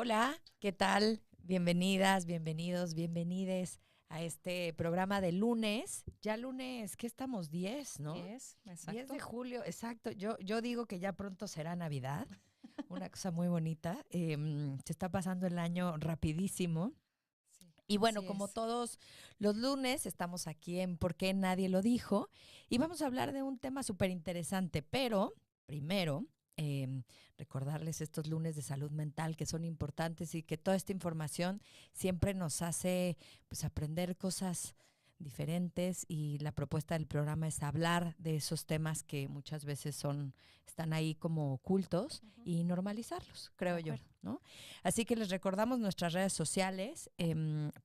Hola, ¿qué tal? Bienvenidas, bienvenidos, bienvenides a este programa de lunes. Ya lunes, ¿qué estamos? 10, ¿no? 10, 10 de exacto. julio, exacto. Yo digo que ya pronto será Navidad, una cosa muy bonita. Se está pasando el año rapidísimo. Sí, Y bueno, así como es. todos los lunes, estamos aquí en ¿Por qué nadie lo dijo? Y vamos a hablar de un tema súper interesante, pero primero, eh, recordarles estos lunes de salud mental que son importantes y que toda esta información siempre nos hace pues aprender cosas diferentes, y la propuesta del programa es hablar de esos temas que muchas veces están ahí como ocultos Ujú. y normalizarlos, De creo yo, acuerdo. ¿no? Así que les recordamos nuestras redes sociales,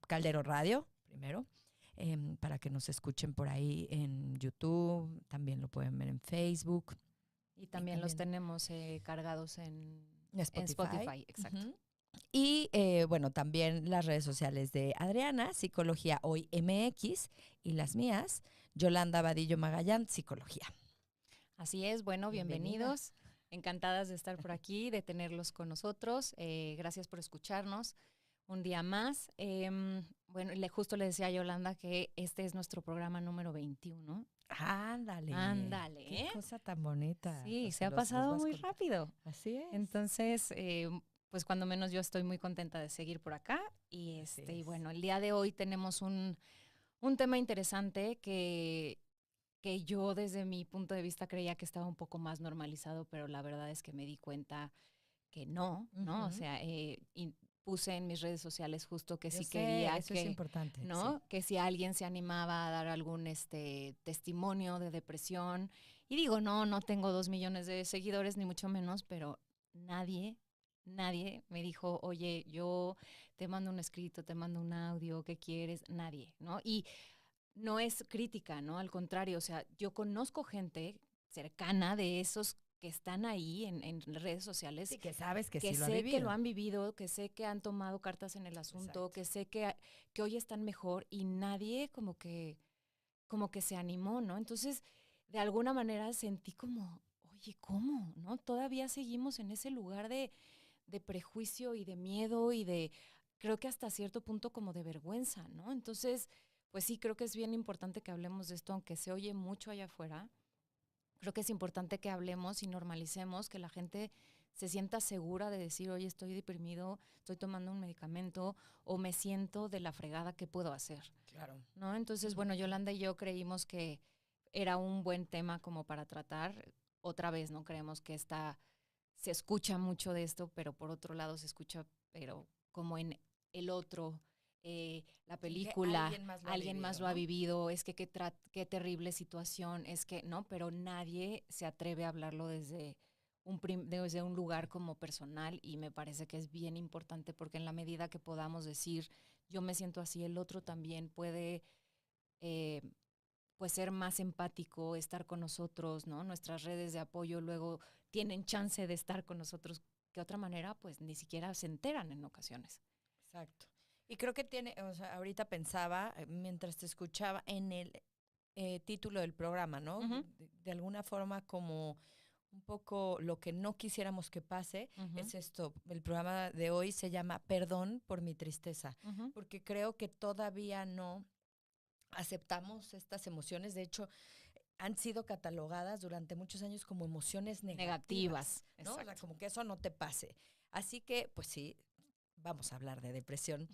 Caldero Radio, primero, para que nos escuchen por ahí en YouTube, también lo pueden ver en Facebook Y y también los también tenemos cargados en en Spotify. Spotify, exacto. Ujú. Y bueno, también las redes sociales de Adriana, Psicología Hoy MX, y las mías, Yolanda Vadillo Magallán, Psicología. Así es, bueno, Bienvenida. bienvenidos. Encantadas de estar por aquí, de tenerlos con nosotros. Gracias por escucharnos un día más. Bueno, justo le decía a Yolanda que este es nuestro programa número 21. Ándale, qué Ándale, ¿eh? cosa tan bonita. O Sí, se sea, ha los pasado vas muy contando. rápido. Así es, Entonces, pues cuando menos yo estoy muy contenta de seguir por acá. así Y es. bueno, el día de hoy tenemos un tema interesante que yo desde mi punto de vista creía que estaba un poco más normalizado, pero la verdad es que me di cuenta que no, ¿no? O Ujú. sea, y puse en mis redes sociales justo que Yo si sé, quería eso es que, importante, sí. ¿no? Que si alguien se animaba a dar algún testimonio de depresión. Y digo, no tengo 2 millones de seguidores, ni mucho menos, pero nadie, nadie me dijo, oye, yo te mando un escrito, te mando un audio, ¿qué quieres? Nadie, ¿no? Y no es crítica, ¿no? Al contrario, o sea, yo conozco gente cercana de esos que están ahí en redes sociales, Sí, que sabes que que sí lo ha sé que lo vivido. han vivido, que sé que han tomado cartas en el asunto, Exacto. que sé que hoy están mejor y nadie como que se animó, ¿no? Entonces, de alguna manera sentí como, oye, ¿cómo? ¿No? Todavía seguimos en ese lugar de prejuicio y de miedo y creo que hasta cierto punto como de vergüenza, ¿no? Entonces, pues sí, creo que es bien importante que hablemos de esto, aunque se oye mucho allá afuera. Creo que es importante que hablemos y normalicemos, que la gente se sienta segura de decir, oye, estoy deprimido, estoy tomando un medicamento o me siento de la fregada, ¿qué puedo hacer? Claro. ¿No? Entonces, bueno, Yolanda y yo creímos que era un buen tema como para tratar. Otra vez, ¿no? Creemos que se escucha mucho de esto, pero por otro lado se escucha, pero como en el otro, la Sí, que película, alguien más lo ha alguien más vivido, lo ha ¿no? vivido, es que qué terrible situación, es que, ¿no? Pero nadie se atreve a hablarlo desde un lugar como personal, y me parece que es bien importante porque en la medida que podamos decir, yo me siento así, el otro también puede eh, pues ser más empático, estar con nosotros, ¿no? Nuestras redes de apoyo luego tienen chance de estar con nosotros, que de otra manera pues ni siquiera se enteran en ocasiones. Exacto. Y creo que tiene, o sea, ahorita pensaba, mientras te escuchaba, en el título del programa, ¿no? Ujú, De alguna forma como un poco lo que no quisiéramos que pase ujú, es esto. El programa de hoy se llama Perdón por mi tristeza, ujú. porque creo que todavía no aceptamos estas emociones. De hecho, han sido catalogadas durante muchos años como emociones negativas, Negativas, ¿no? O sea, exacto. como que eso no te pase. Así que, pues sí, vamos a hablar de depresión,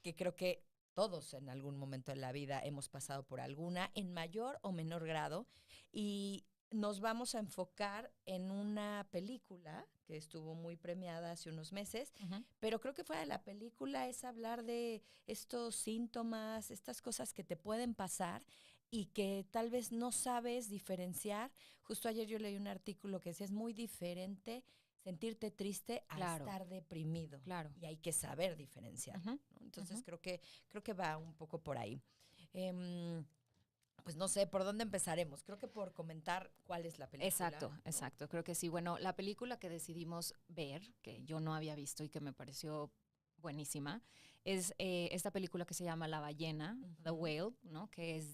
que creo que todos en algún momento de la vida hemos pasado por alguna, en mayor o menor grado, y nos vamos a enfocar en una película que estuvo muy premiada hace unos meses, Ujú. pero creo que fuera de la película es hablar de estos síntomas, estas cosas que te pueden pasar y que tal vez no sabes diferenciar. Justo ayer yo leí un artículo que decía, es muy diferente sentirte triste a Claro, estar deprimido, claro. y hay que saber diferenciar, Ujú, ¿no? Entonces ujú. creo que va un poco por ahí. Em, pues no sé por dónde empezaremos. Creo que por comentar cuál es la película, Exacto, ¿no? exacto. Creo que sí. Bueno, la película que decidimos ver, que yo no había visto y que me pareció buenísima, es esta película que se llama La ballena, The Ujú. Whale, ¿no? Que es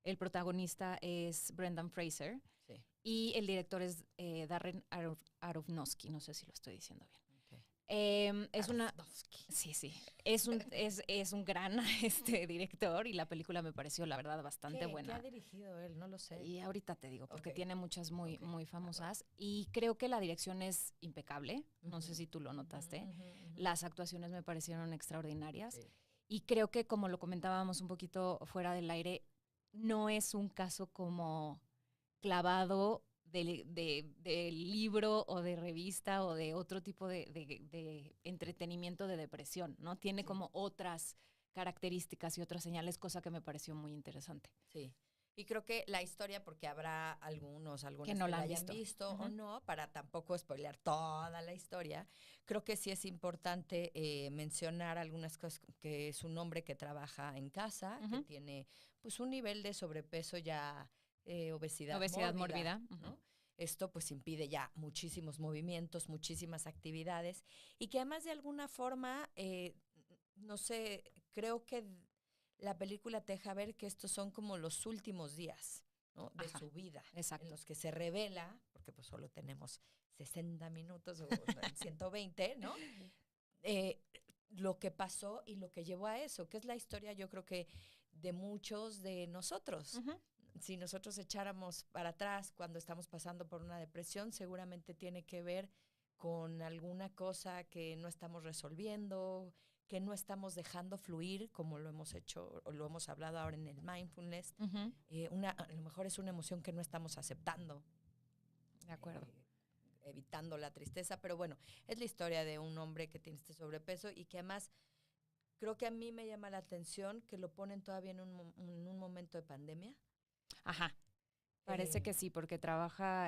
el protagonista es Brendan Fraser Sí. y el director es Darren Aronofsky, no sé si lo estoy diciendo bien. Okay. Es una... Aronofsky. Sí. Es un gran director y la película me pareció, la verdad, bastante ¿Qué buena. ha dirigido él? No lo sé. Y ahorita te digo, porque Ok. tiene muchas muy, Ok, muy va, va. famosas. Y creo que la dirección es impecable. No sé Ujú, si tú lo notaste. ujú. Las actuaciones me parecieron extraordinarias. Sí. Y creo que, como lo comentábamos un poquito fuera del aire, no es un caso como clavado de libro o de revista o de otro tipo de entretenimiento de depresión, ¿no? Tiene Sí. como otras características y otras señales, cosa que me pareció muy interesante. Sí. Y creo que la historia, porque habrá Que algunas no que la la han hayan visto. visto o Ujú. no, para tampoco spoilear toda la historia, creo que sí es importante mencionar algunas cosas, que es un hombre que trabaja en casa, que Ujú. tiene pues un nivel de sobrepeso ya, obesidad Obesidad mórbida, mórbida. Ujú. ¿no? Esto pues impide ya muchísimos movimientos, muchísimas actividades, y que además de alguna forma, no sé, creo que la película te deja ver que estos son como los últimos días, ¿no? De Ajá, su vida, en exacto. los que se revela, porque pues solo tenemos 60 minutos o 120, ¿no? Eh, lo que pasó y lo que llevó a eso, que es la historia, yo creo que de muchos de nosotros. Ujú. Si nosotros echáramos para atrás cuando estamos pasando por una depresión, seguramente tiene que ver con alguna cosa que no estamos resolviendo, que no estamos dejando fluir, como lo hemos hecho o lo hemos hablado ahora en el mindfulness. Ujú. A lo mejor es una emoción que no estamos aceptando, De acuerdo. evitando la tristeza, pero bueno, es la historia de un hombre que tiene este sobrepeso y que además creo que a mí me llama la atención que lo ponen todavía en un momento de pandemia. Ajá. Parece Eh, que sí, porque trabaja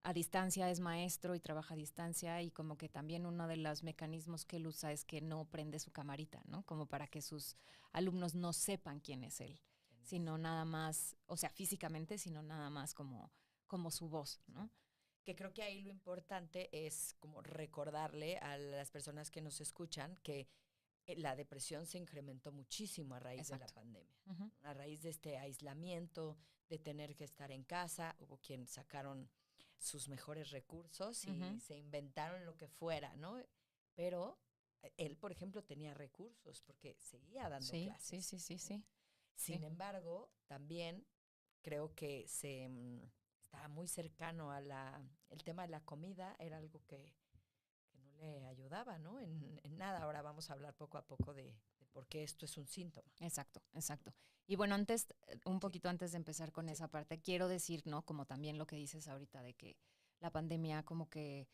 a distancia, es maestro y trabaja a distancia y como que también uno de los mecanismos que él usa es que no prende su camarita, ¿no? Como para que sus alumnos no sepan quién es él, sino nada más, o sea, físicamente, sino nada más como su voz, ¿no? que creo que ahí lo importante es como recordarle a las personas que nos escuchan que la depresión se incrementó muchísimo a raíz de la Exacto. pandemia, Ujú. a raíz de este aislamiento, de tener que estar en casa. Hubo quienes sacaron sus mejores recursos y Ujú. se inventaron lo que fuera, ¿no? Pero él, por ejemplo, tenía recursos porque seguía dando Sí, sí, clases, sí, sí, ¿no? sí, Sin sí. embargo, también creo que estaba muy cercano a el tema de la comida, era algo que no le ayudaba, ¿no? En nada. Ahora vamos a hablar poco a poco de por qué esto es un síntoma. Exacto, exacto. Y bueno, antes, un Sí, poquito antes de empezar con sí. esa parte, quiero decir, ¿no? Como también lo que dices ahorita de que la pandemia como que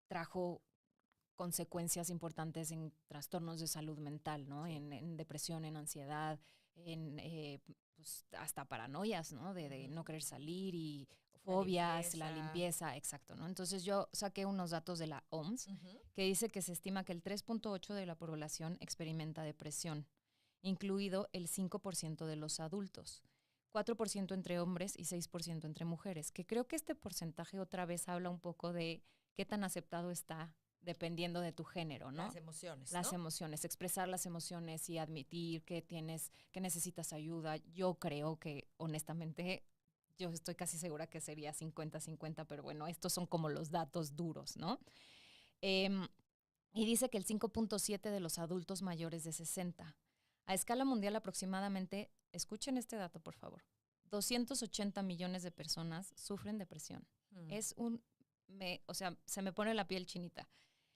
trajo consecuencias importantes en trastornos de salud mental, ¿no? Sí. En depresión, en ansiedad, en pues, hasta paranoias, ¿no? De Ujú, no querer ujú. salir y La fobias, la limpieza. limpieza, exacto, ¿no? Entonces yo saqué unos datos de la OMS Ujú. que dice que se estima que el 3.8 de la población experimenta depresión, incluido el 5% de los adultos. 4% entre hombres y 6% entre mujeres, que creo que este porcentaje otra vez habla un poco de qué tan aceptado está dependiendo de tu género, Las ¿no? emociones, Las ¿no? emociones, expresar las emociones y admitir que que necesitas ayuda. Yo creo que, honestamente, yo estoy casi segura que sería 50-50, pero bueno, estos son como los datos duros, ¿no? Em, y dice que el 5.7 de los adultos mayores de 60. A escala mundial aproximadamente, escuchen este dato por favor, 280 millones de personas sufren depresión. Mm. Es o sea, se me pone la piel chinita.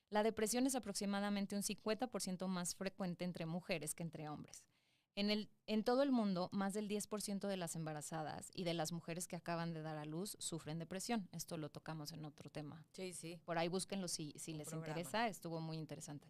La depresión es aproximadamente un 50% más frecuente entre mujeres que entre hombres. En todo el mundo, más del 10% de las embarazadas y de las mujeres que acaban de dar a luz sufren depresión. Esto lo tocamos en otro tema. Sí, sí, Por ahí búsquenlo si un les programa. interesa, estuvo muy interesante.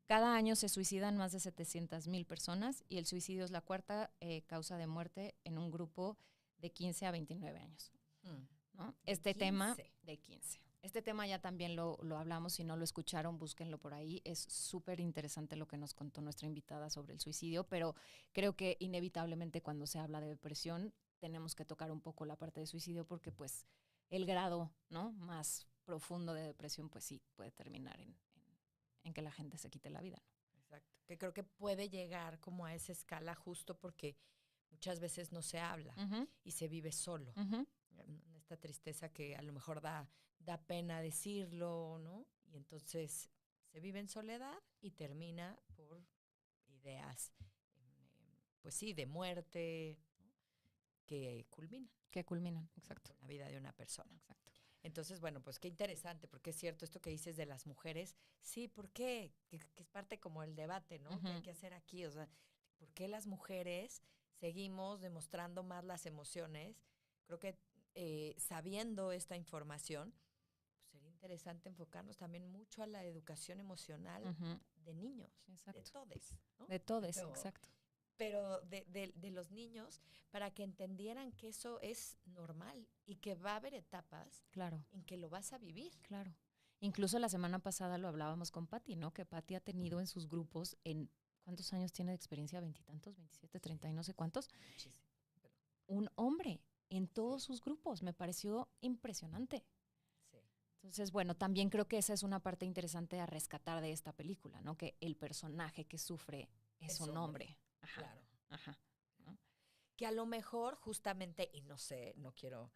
Cada año se suicidan más de 700,000 personas y el suicidio es la cuarta causa de muerte en un grupo de 15 a 29 años. Mm. ¿No? De Este tema 15. de 15. Este tema ya también lo hablamos, si no lo escucharon, búsquenlo por ahí. Es súper interesante lo que nos contó nuestra invitada sobre el suicidio, pero creo que inevitablemente cuando se habla de depresión tenemos que tocar un poco la parte de suicidio porque pues el grado, ¿no?, más profundo de depresión pues sí puede terminar en que la gente se quite la vida, ¿no? Exacto. Que creo que puede llegar como a esa escala justo porque muchas veces no se habla Ujú, y se vive solo. ujú. Esta tristeza que a lo mejor da pena decirlo, ¿no? y entonces se vive en soledad y termina por ideas, pues sí, de muerte, ¿no? Que culminan Que culminan, exacto. con la vida de una persona. Exacto. Entonces, bueno, pues qué interesante, porque es cierto esto que dices de las mujeres. Sí, ¿por qué? Que es parte como el debate, ¿no? ¿Qué hay que hacer aquí? O sea, ¿por qué las mujeres seguimos demostrando más las emociones? Creo que sabiendo esta información, pues sería interesante enfocarnos también mucho a la educación emocional Ujú. de niños, de Exacto. todes, ¿no? De todos, Pero, exacto. pero de los niños, para que entendieran que eso es normal y que va a haber etapas Claro, en que lo vas a vivir. claro. Incluso la semana pasada lo hablábamos con Patti, ¿no? Que Patti ha tenido en sus grupos, ¿cuántos años tiene de experiencia? ¿Veintitantos? ¿27, 30 y no sé cuántos? Muchísimo. Pero, Un hombre en todos sí, sus grupos. Me pareció impresionante. sí. Entonces, bueno, también creo que esa es una parte interesante a rescatar de esta película, ¿no? Que el personaje que sufre es un hombre. Ajá, Claro. ajá. ¿No? Que a lo mejor justamente, y no sé, no quiero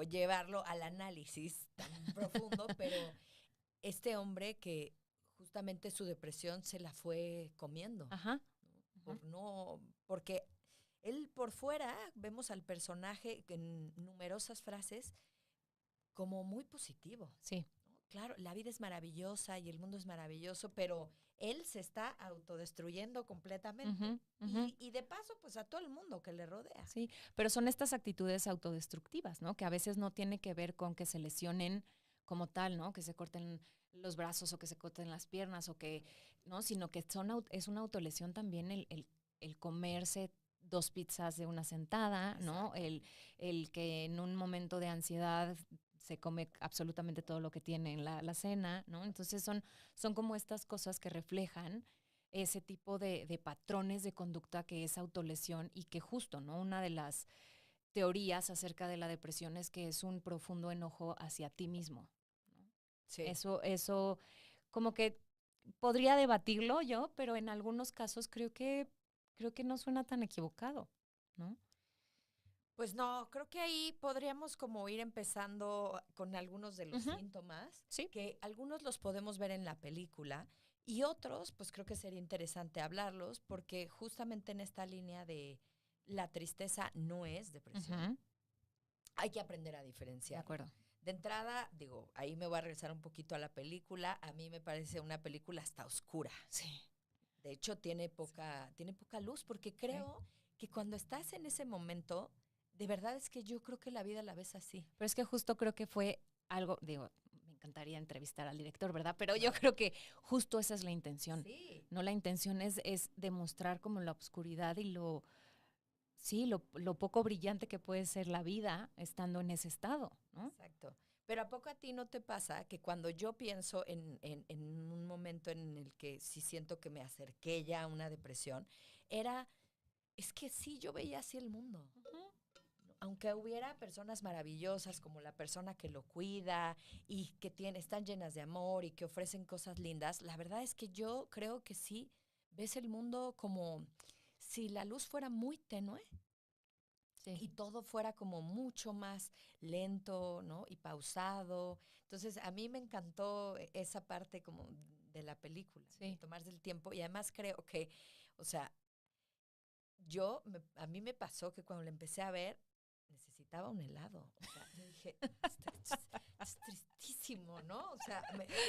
llevarlo al análisis tan profundo, pero este hombre que justamente su depresión se la fue comiendo, Ajá. Ajá. Porque él por fuera vemos al personaje en numerosas frases como muy positivo, Sí. ¿no? Claro, la vida es maravillosa y el mundo es maravilloso, pero él se está autodestruyendo completamente. Ujú, ujú. Y de paso, pues a todo el mundo que le rodea. Sí, pero son estas actitudes autodestructivas, ¿no? Que a veces no tiene que ver con que se lesionen como tal, ¿no? Que se corten los brazos o que se corten las piernas o que, ¿no? Sino que es una autolesión también el comerse 2 pizzas de una sentada, ¿no? Exacto. El que en un momento de ansiedad se come absolutamente todo lo que tiene en la cena, ¿no? Entonces son como estas cosas que reflejan ese tipo de patrones de conducta que es autolesión y que justo, ¿no? Una de las teorías acerca de la depresión es que es un profundo enojo hacia ti mismo, ¿no? Sí. Eso como que podría debatirlo yo, pero en algunos casos creo que no suena tan equivocado, ¿no? Pues no, creo que ahí podríamos como ir empezando con algunos de los Ujú. síntomas, Sí, que algunos los podemos ver en la película y otros, pues creo que sería interesante hablarlos porque justamente en esta línea de la tristeza no es depresión, ujú, hay que aprender a de diferenciarla. acuerdo. De entrada, digo, ahí me voy a regresar un poquito a la película, a mí me parece una película hasta oscura. Sí, De hecho, tiene poca luz porque sí. creo que cuando estás en ese momento, de verdad es que yo creo que la vida la ves así. Pero es que justo creo que fue algo, digo, me encantaría entrevistar al director, ¿verdad? Pero yo Claro. creo que justo esa es la intención. Sí, No, la intención es demostrar como la oscuridad y sí, lo poco brillante que puede ser la vida estando en ese estado, ¿no? exacto. Pero ¿a poco a ti no te pasa que cuando yo pienso en un momento en el que sí siento que me acerqué ya a una depresión, es que sí, yo veía así el mundo. Ujú. ¿No? Aunque hubiera personas maravillosas como la persona que lo cuida y que están llenas de amor y que ofrecen cosas lindas, la verdad es que yo creo que sí ves el mundo como si la luz fuera muy tenue Sí, y todo fuera como mucho más lento, ¿no? Y pausado. Entonces, a mí me encantó esa parte como de la película, de sí. tomarse el tiempo. Y además creo que, o sea, a mí me pasó que cuando la empecé a ver, necesitaba un helado. O sea, yo dije, es tristísimo, ¿no? O sea,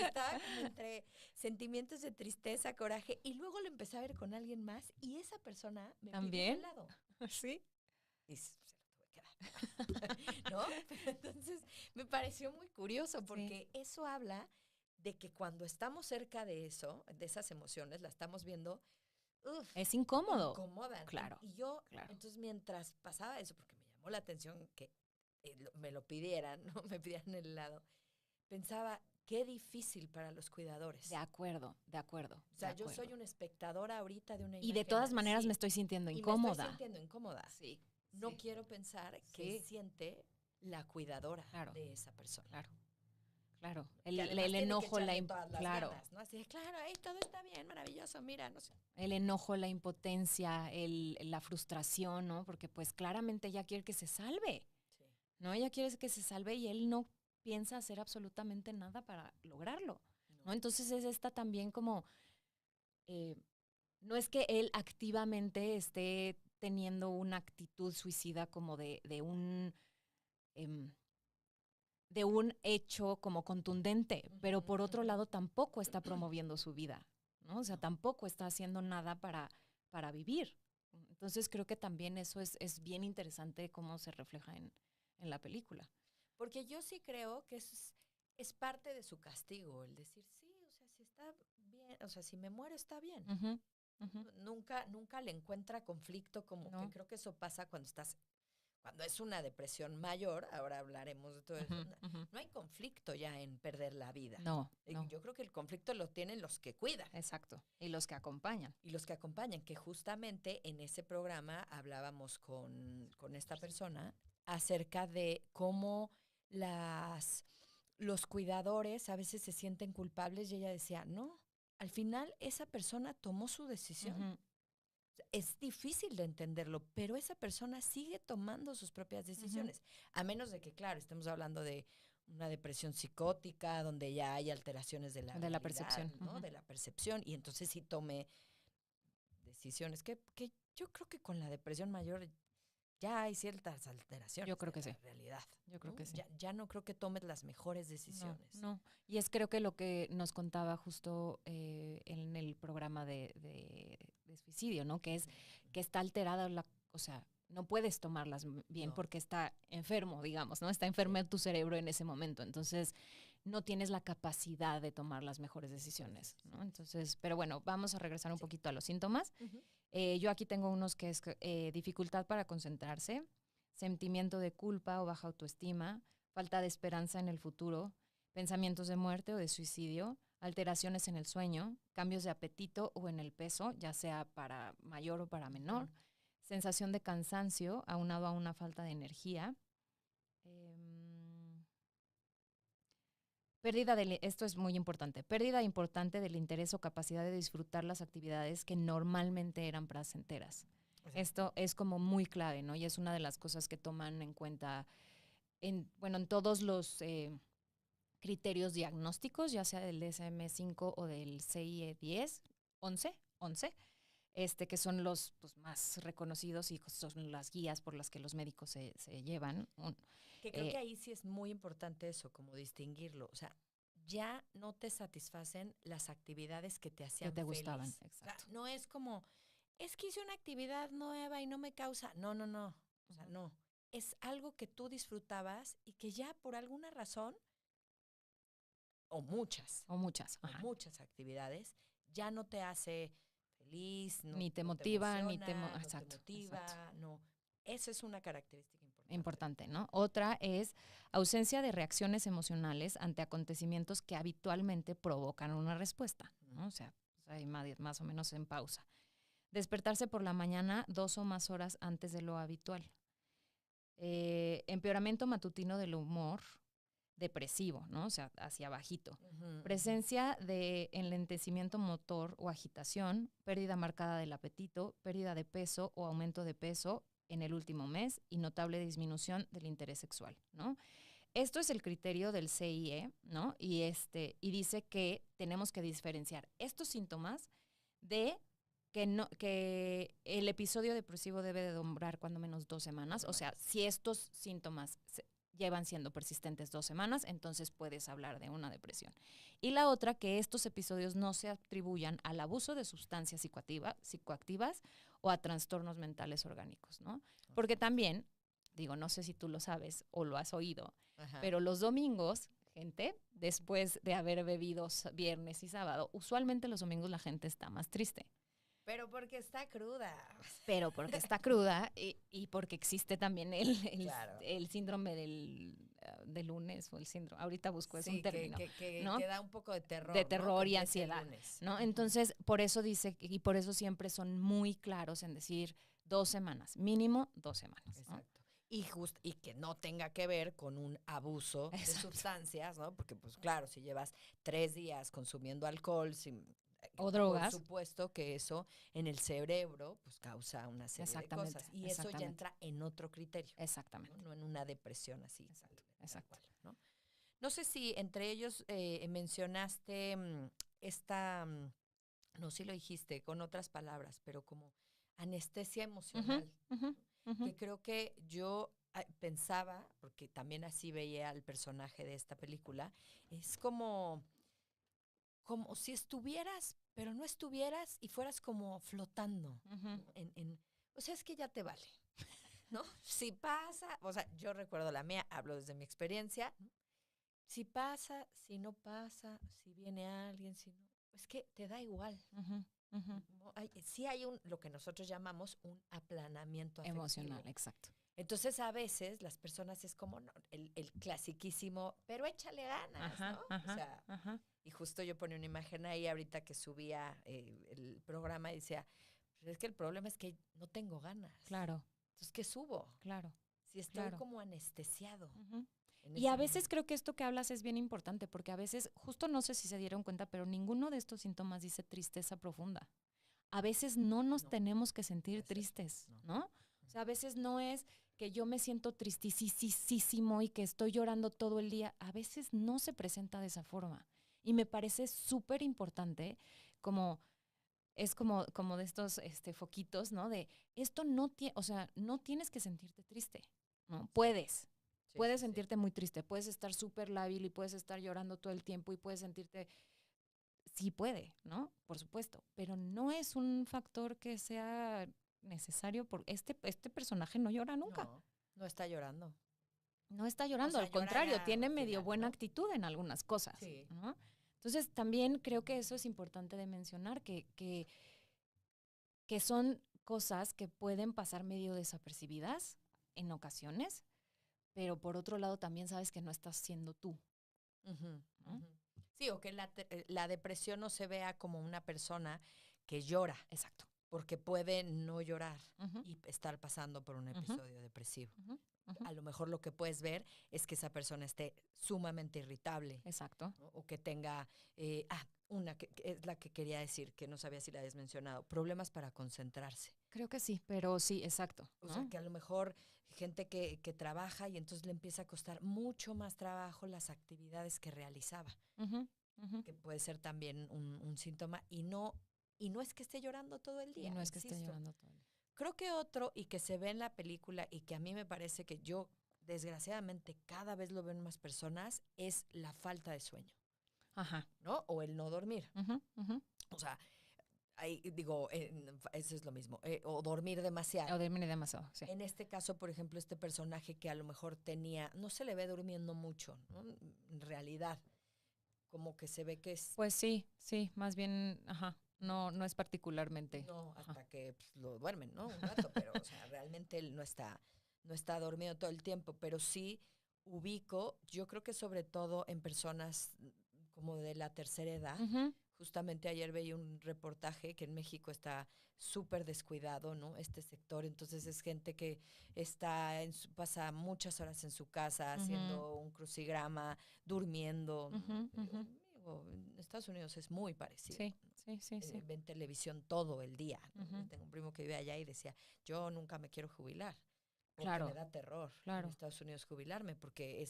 estaba como entre sentimientos de tristeza, coraje, y luego lo empecé a ver con alguien más y esa persona me pidió un ¿También? helado. Sí. Y se lo tuve que dar, ¿no? Pero entonces me pareció muy curioso Sí. porque eso habla de que cuando estamos cerca de eso, de esas emociones, la estamos viendo, uf, Es incómodo. incomodan. Claro, Y yo, claro. entonces mientras pasaba eso, porque me llamó la atención que me lo pidieran, ¿no? Me pidieran el helado, pensaba, qué difícil para los cuidadores. De acuerdo, de acuerdo, O de sea, yo soy acuerdo. una espectadora ahorita de una Y de imagen todas maneras me así estoy sintiendo y me estoy incómoda. sintiendo incómoda. Sí, No sí, quiero pensar qué sí. siente la cuidadora Claro, de esa persona. claro, claro. Que El además tiene que enojo, echarle todas las claro. ganas, ¿no? Así de, claro, ahí todo está bien, maravilloso, mira, no sé. El enojo, la impotencia, la frustración, ¿no? Porque pues claramente ella quiere que se salve, Sí. ¿no? Ella quiere que se salve y él no piensa hacer absolutamente nada para lograrlo. ¿no? Entonces es esta también como, no es que él activamente esté teniendo una actitud suicida como em, de un hecho como contundente, pero por otro lado tampoco está promoviendo su vida, ¿no? O sea, tampoco está haciendo nada para vivir. Entonces creo que también eso es bien interesante cómo se refleja en la película. Porque yo sí creo que es parte de su castigo, el decir, sí, o sea, si está bien, o sea, si me muero está bien. Uh-huh, uh-huh. Nunca le encuentra conflicto, como que No. creo que eso pasa cuando es una depresión mayor, ahora hablaremos de todo eso, Uh-huh, uh-huh. no hay conflicto ya en perder la vida. No. Yo creo que el conflicto lo tienen los que cuidan. Exacto. Y los que acompañan. Y los que acompañan, que justamente en ese programa hablábamos con esta persona acerca de cómo los cuidadores a veces se sienten culpables y ella decía, no, al final esa persona tomó su decisión. Uh-huh. Es difícil de entenderlo, pero esa persona sigue tomando sus propias decisiones. Uh-huh. A menos de que, claro, estemos hablando de una depresión psicótica, donde ya hay alteraciones de la realidad, percepción, ¿no? uh-huh. De la percepción, y entonces sí tome decisiones que yo creo que con la depresión mayor ya hay ciertas alteraciones. Yo creo que de la sí. realidad. Yo creo que sí. Ya no creo que tomes las mejores decisiones. No. Y es creo que lo que nos contaba justo en el programa de suicidio, ¿no? Que es que está alterada o sea, no puedes tomarlas bien porque está enfermo, digamos, ¿no? Está enfermo tu cerebro en ese momento. Entonces, no tienes la capacidad de tomar las mejores decisiones, ¿no? Entonces, pero bueno, vamos a regresar un poquito a los síntomas. Uh-huh. Yo aquí tengo unos que es dificultad para concentrarse, sentimiento de culpa o baja autoestima, falta de esperanza en el futuro, pensamientos de muerte o de suicidio, alteraciones en el sueño, cambios de apetito o en el peso, ya sea para mayor o para menor, sensación de cansancio aunado a una falta de energía, esto es muy importante, pérdida importante del interés o capacidad de disfrutar las actividades que normalmente eran placenteras. Exacto. Esto es como muy clave, ¿no? Y es una de las cosas que toman en cuenta en todos los criterios diagnósticos, ya sea del DSM-5 o del CIE-10, 11, que son los más reconocidos y son las guías por las que los médicos se llevan. Que creo que ahí sí es muy importante eso, como distinguirlo. O sea, ya no te satisfacen las actividades que te hacían que te feliz. gustaban, exacto. O sea, no es como, es que hice una actividad nueva y no me causa. No. O sea, no. Es algo que tú disfrutabas y que ya por alguna razón, o muchas actividades, ya no te hace feliz, ni te motiva, no te motiva, exacto. no. Esa es una característica importante, ¿no? Otra es ausencia de reacciones emocionales ante acontecimientos que habitualmente provocan una respuesta, ¿no? O sea, pues ahí más o menos en pausa. Despertarse por la mañana 2 o más horas antes de lo habitual. Empeoramiento matutino del humor depresivo, ¿no? O sea, hacia bajito. Presencia de enlentecimiento motor o agitación, pérdida marcada del apetito, pérdida de peso o aumento de peso en el último mes y notable disminución del interés sexual, ¿no? Esto es el criterio del CIE, ¿no? Y dice que tenemos que diferenciar estos síntomas de que el episodio depresivo debe de durar cuando menos 2 semanas. O sea, si estos síntomas llevan siendo persistentes 2 semanas, entonces puedes hablar de una depresión. Y la otra, que estos episodios no se atribuyan al abuso de sustancias psicoactivas o a trastornos mentales orgánicos, ¿no? Porque también, digo, no sé si tú lo sabes o lo has oído, pero los domingos, gente, después de haber bebido viernes y sábado, usualmente los domingos la gente está más triste. Pero porque está cruda. Pero porque está cruda y porque existe también claro. el síndrome del lunes o el síndrome. Ahorita busco es un término. ¿no? Que da un poco de terror. De terror, ¿no? Y ansiedad. ¿No? Uh-huh. Entonces, por eso dice, y por eso siempre son muy claros en decir 2 semanas, mínimo 2 semanas. Exacto. ¿No? Y que no tenga que ver con un abuso Exacto. de sustancias, ¿no? Porque, pues claro, si llevas 3 días consumiendo alcohol, o drogas. Por supuesto que eso en el cerebro pues causa una serie de cosas. Y eso ya entra en otro criterio. Exactamente. No en una depresión así. Exacto. Cual, ¿no? No sé si entre ellos mencionaste no sé si lo dijiste con otras palabras, pero como anestesia Ujú, emocional, ujú, ujú, que creo que yo pensaba, porque también así veía al personaje de esta película, es como si estuvieras, pero no estuvieras y fueras como flotando, ujú. ¿no? O sea, es que ya te vale, ¿no? Si pasa, o sea, yo recuerdo la mía, hablo desde mi experiencia, ¿no? Si pasa, si no pasa, si viene alguien, si no, es que te da igual. Ujú, ujú. ¿No? Sí hay lo que nosotros llamamos un aplanamiento Emocional, afectivo. exacto. Entonces, a veces las personas es como no, el clasiquísimo, pero échale ganas, ¿no? Ajá, O ajá, sea, ajá. y justo yo ponía una imagen ahí ahorita que subía el programa y decía, "Pues es que el problema es que no tengo ganas. Claro, Entonces, ¿qué subo? claro, Si estoy claro. como anestesiado Ujú. en Y a ese veces momento. creo que esto que hablas es bien importante, porque a veces, justo no sé si se dieron cuenta, pero ninguno de estos síntomas dice tristeza profunda. A veces no nos No, tenemos que sentir puede ser. tristes, No. ¿no? O sea, a veces no es que yo me siento tristísimo y que estoy llorando todo el día. A veces no se presenta de esa forma. Y me parece súper importante, como es como de estos foquitos, ¿no? De esto no tiene, o sea, no tienes que sentirte triste, ¿no? Sí, Puedes sí, sí. sentirte muy triste, puedes estar súper lábil y puedes estar llorando todo el tiempo y puedes sentirte, sí puede, ¿no? Por supuesto, pero no es un factor que sea necesario porque este personaje no llora nunca. No, no está llorando. No está O llorando, sea, al llora contrario, ya tiene al medio final, buena ¿no? actitud en algunas cosas, Sí. ¿no? Entonces, también creo que eso es importante de mencionar, que son cosas que pueden pasar medio desapercibidas en ocasiones, pero por otro lado también sabes que no estás siendo tú, Ujú, ¿no? ujú. Sí, o que la depresión no se vea como una persona que llora, Exacto. porque puede no llorar Ujú, y estar pasando por un ujú, episodio depresivo. ujú, ujú. A lo mejor lo que puedes ver es que esa persona esté sumamente irritable, Exacto. ¿no? O que tenga, una que es la que quería decir, que no sabía si la habías mencionado, problemas para concentrarse. Creo que sí, pero sí, exacto, O sea, ¿no? que a lo mejor gente que trabaja y entonces le empieza a costar mucho más trabajo las actividades que realizaba, Ujú, ujú. que puede ser también un síntoma y no es que esté llorando todo el Y día, no es que esté insisto. llorando todo el día. Creo que otro y que se ve en la película y que a mí me parece que yo desgraciadamente cada vez lo veo en más personas es la falta de sueño, Ajá. ¿no? O el no dormir. Ujú, ujú. O sea, ahí digo, eso es lo mismo, o dormir demasiado. O dormir demasiado, sí. En este caso, por ejemplo, este personaje que a lo mejor no se le ve durmiendo mucho, ¿no? En realidad, como que se ve que es, Pues sí, sí, más bien, ajá, no, no es particularmente. no, Ajá. hasta que pues, lo duermen, ¿no? Un rato, pero, o sea, realmente él no está dormido todo el tiempo, pero sí ubico, yo creo que sobre todo en personas como de la tercera edad. Ujú, Justamente ayer veía un reportaje que en México está súper descuidado, ¿no? Este sector, entonces es gente que pasa muchas horas en su casa ujú, haciendo un crucigrama, durmiendo, ¿no? ujú, ujú. Digo, en Estados Unidos es muy parecido. Sí, sí, sí, sí. Ven televisión todo el día, ¿no? Yo Ujú. tengo un primo que vive allá y decía, yo nunca me quiero jubilar porque me Claro, da terror en claro, Estados Unidos jubilarme porque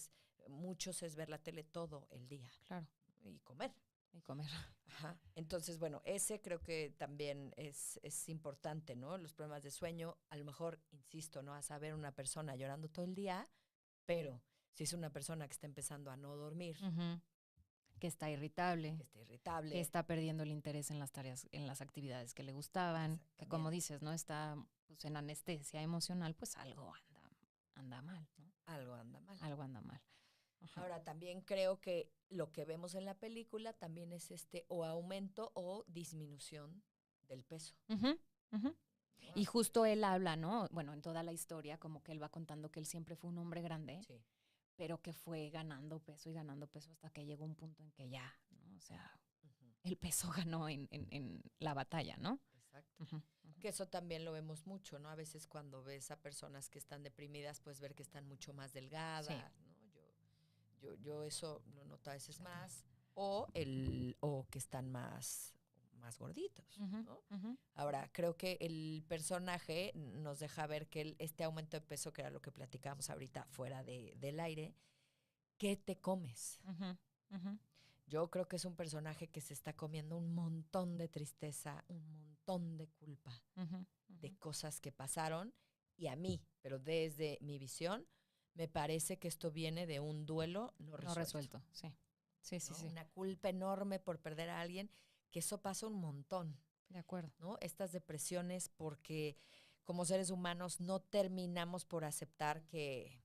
muchos es ver la tele todo el día claro. y comer. Y comer. Ajá. Entonces, bueno, ese creo que también es importante, ¿no? Los problemas de sueño, a lo mejor, insisto, no vas a ver una persona llorando todo el día, pero si es una persona que está empezando a no dormir, Ujú. Que está irritable, que está que irritable, está perdiendo el interés en las tareas, en las actividades que le gustaban, que como exactamente, dices, ¿no? Está pues, en anestesia emocional, pues algo anda mal, ¿no? algo anda mal. Algo anda mal. Ajá. Ahora, también creo que lo que vemos en la película también es o aumento o disminución del peso, Ujú, ujú. ¿no? Y justo él habla, ¿no? Bueno, en toda la historia, como que él va contando que él siempre fue un hombre grande, Sí. pero que fue ganando peso hasta que llegó un punto en que ya, ¿no? O sea, Ujú, el peso ganó en la batalla, ¿no? exacto. Ujú, ujú. Que eso también lo vemos mucho, ¿no? A veces cuando ves a personas que están deprimidas, puedes ver que están mucho más Sí, delgadas, ¿no? Yo eso lo noto a veces más. O que están más gorditos, ujú, ¿no? ujú. Ahora, creo que el personaje nos deja ver que este aumento de peso, que era lo que platicábamos ahorita fuera del aire, ¿qué te comes? Ujú, ujú, Yo creo que es un personaje que se está comiendo un montón de tristeza, un montón de culpa, ujú, de ujú. cosas que pasaron y a mí, pero desde mi visión, me parece que esto viene de un duelo no No resuelto, resuelto, sí. Sí, sí, ¿no? sí. Una culpa enorme por perder a alguien, que eso pasa un montón, De acuerdo. ¿no? Estas depresiones porque como seres humanos no terminamos por aceptar que,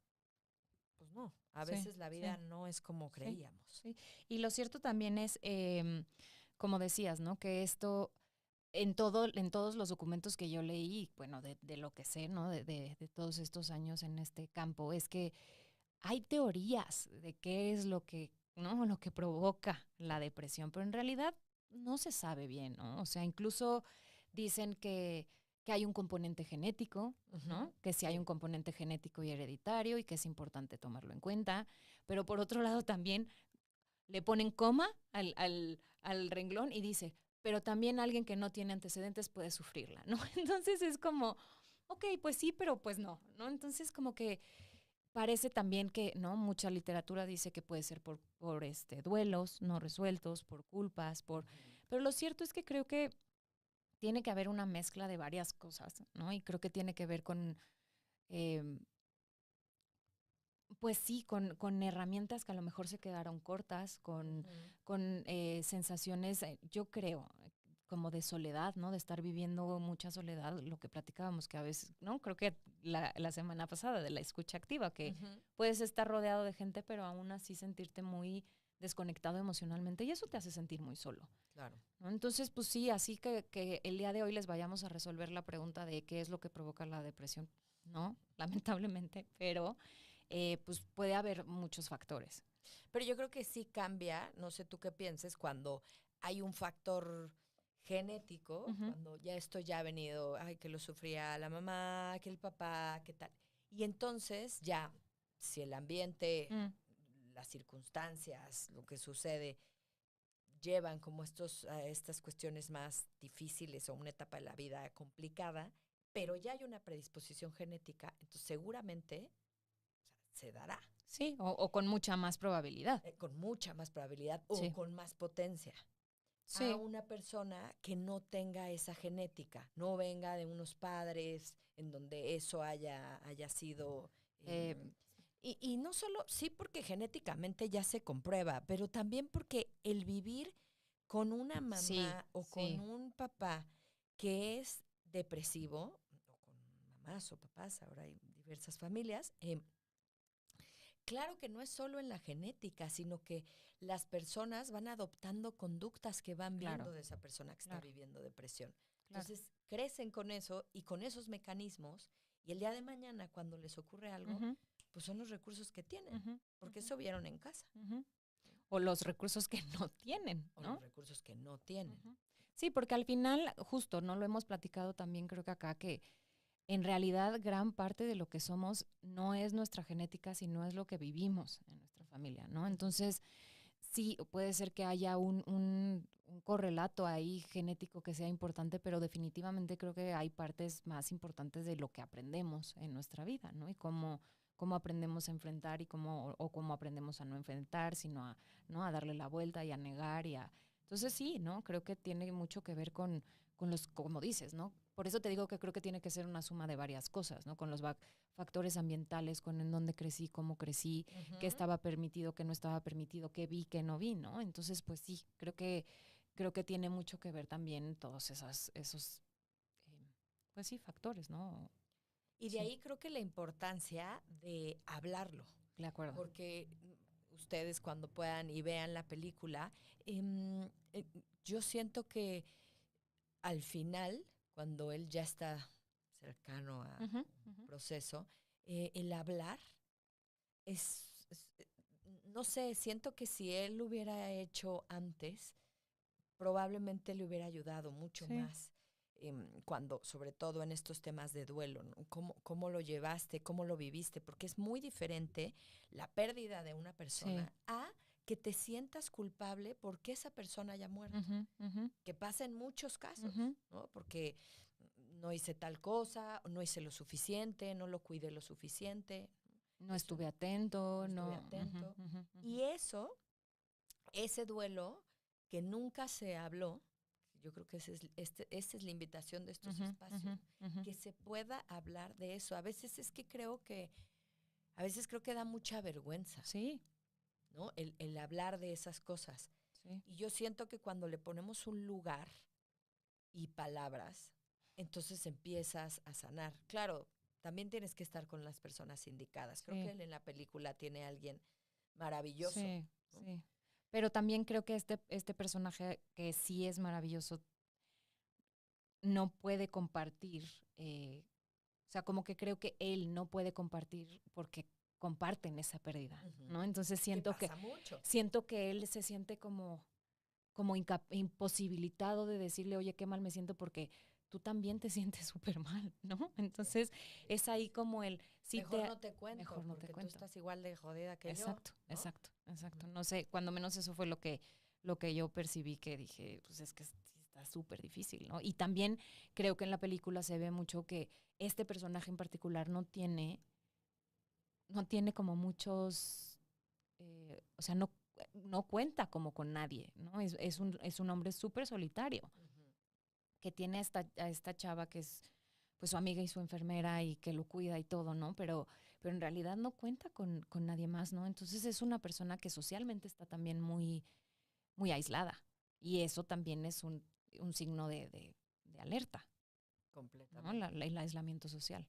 pues no, a Sí, veces la vida sí, no es como sí, creíamos. sí. Y lo cierto también es, como decías, ¿no? Que esto en todos los documentos que yo leí, bueno, de lo que sé, ¿no? De todos estos años en este campo, es que hay teorías de qué es lo que, ¿no? Lo que provoca la depresión, pero en realidad no se sabe bien, ¿no? O sea, incluso dicen que hay un componente genético, Ujú, ¿no? Que sí hay un sí. componente genético y hereditario y que es importante tomarlo en cuenta, pero por otro lado también le ponen coma al renglón y dice, pero también alguien que no tiene antecedentes puede sufrirla, ¿no? Entonces es como, ok, pues sí, pero pues no, ¿no? Entonces como que parece también que, ¿no? Mucha literatura dice que puede ser por duelos no resueltos, por culpas, Ujú. pero lo cierto es que creo que tiene que haber una mezcla de varias cosas, ¿no? Y creo que tiene que ver con, eh, pues sí, con herramientas que a lo mejor se quedaron cortas, Ujú. con sensaciones, yo creo, como de soledad, ¿no? De estar viviendo mucha soledad, lo que platicábamos, que a veces, ¿no? Creo que la semana pasada de la escucha activa, que Ujú. puedes estar rodeado de gente, pero aún así sentirte muy desconectado emocionalmente y eso te hace sentir muy solo, Claro. ¿no? Entonces, pues sí, así que el día de hoy les vayamos a resolver la pregunta de qué es lo que provoca la depresión, ¿no? Lamentablemente, pero pues puede haber muchos factores. Pero yo creo que sí cambia, no sé tú qué pienses, cuando hay un factor genético, Ujú. cuando ya esto ya ha venido, ay, que lo sufría la mamá, que el papá, que tal. Y entonces ya, si el ambiente, Mm, las circunstancias, lo que sucede, llevan como estas cuestiones más difíciles o una etapa de la vida complicada, pero ya hay una predisposición genética, entonces seguramente se dará. sí, o con mucha más probabilidad. Con mucha más probabilidad o Sí, con más potencia a sí. una persona que no tenga esa genética, no venga de unos padres en donde eso haya sido... Eh, y no solo, sí porque genéticamente ya se comprueba, pero también porque el vivir con una sí, mamá o con sí. un papá que es depresivo, o con mamás o papás, ahora hay diversas familias, claro que no es solo en la genética, sino que las personas van adoptando conductas que van Claro, viendo de esa persona que está claro, viviendo depresión. claro. Entonces crecen con eso y con esos mecanismos y el día de mañana cuando les ocurre algo, Ujú, pues son los recursos que tienen, ujú, porque ujú, eso vieron en casa, ujú. O los recursos que no tienen, o los ¿no? recursos que no tienen. Ujú. Sí, porque al final, justo, ¿no? Lo hemos platicado también, creo que acá, que en realidad gran parte de lo que somos no es nuestra genética, sino es lo que vivimos en nuestra familia, ¿no? Ujú. Entonces, sí, puede ser que haya un correlato ahí genético que sea importante, pero definitivamente creo que hay partes más importantes de lo que aprendemos en nuestra vida, ¿no? Y cómo aprendemos a enfrentar y o cómo aprendemos a no enfrentar, sino a, ¿no? A darle la vuelta y a negar y a... Entonces sí, ¿no? Creo que tiene mucho que ver con los, como dices, ¿no? Por eso te digo que creo que tiene que ser una suma de varias cosas, ¿no? Con los factores ambientales, con en dónde crecí, cómo crecí, qué Ujú. estaba permitido, qué no estaba permitido, qué vi, qué no vi, ¿no? Entonces, pues sí, creo que tiene mucho que ver también todos esos, eh, pues sí, factores, ¿no? Y de Sí, ahí creo que la importancia de hablarlo, de acuerdo. porque ustedes cuando puedan y vean la película, em, eh, yo siento que al final, cuando él ya está cercano a Ujú, un ujú. proceso, el hablar no sé, siento que si él lo hubiera hecho antes, probablemente le hubiera ayudado mucho Sí, más. Cuando, sobre todo en estos temas de duelo, ¿no? ¿Cómo lo llevaste? ¿Cómo lo viviste? Porque es muy diferente la pérdida de una sí. persona a que te sientas culpable porque esa persona haya muerto, Ujú, ujú, que pasa en muchos casos, ujú. ¿no? Porque no hice tal cosa, no hice lo suficiente, no lo cuidé lo suficiente. No estuve atento, no no. estuve atento. Ujú, ujú, Y ese duelo que nunca se habló, yo creo que esta es la invitación de estos ujú, espacios, ujú, ujú. que se pueda hablar de eso. A veces creo que da mucha vergüenza, Sí, ¿no? El hablar de esas cosas. sí. Y yo siento que cuando le ponemos un lugar y palabras, entonces empiezas a sanar. Claro, también tienes que estar con las personas indicadas. Creo que Sí, él en la película tiene a alguien maravilloso, sí, ¿no? sí. Pero también creo que este personaje, que sí es maravilloso, no puede compartir, o sea, como que creo que él no puede compartir porque comparten esa pérdida, Ujú. ¿no? Entonces Que pasa mucho. siento que él se siente como imposibilitado de decirle, oye, qué mal me siento porque tú también te sientes súper mal, ¿no? Entonces es ahí como el, sí Mejor te, no te cuento, mejor no te porque tú cuento. estás igual de jodida que yo, Exacto, ¿no? exacto, exacto. Ujú. No sé, cuando menos eso fue lo que yo percibí, que dije, pues es que sí está súper difícil, ¿no? Y también creo que en la película se ve mucho que este personaje en particular no tiene como muchos, o sea, no cuenta como con nadie, ¿no? Es un hombre súper solitario, Ujú. que tiene a esta chava que es pues su amiga y su enfermera y que lo cuida y todo, ¿no? Pero en realidad no cuenta con nadie más, ¿no? Entonces es una persona que socialmente está también muy, muy aislada. Y eso también es un signo de alerta, ¿no? Completamente. El aislamiento social.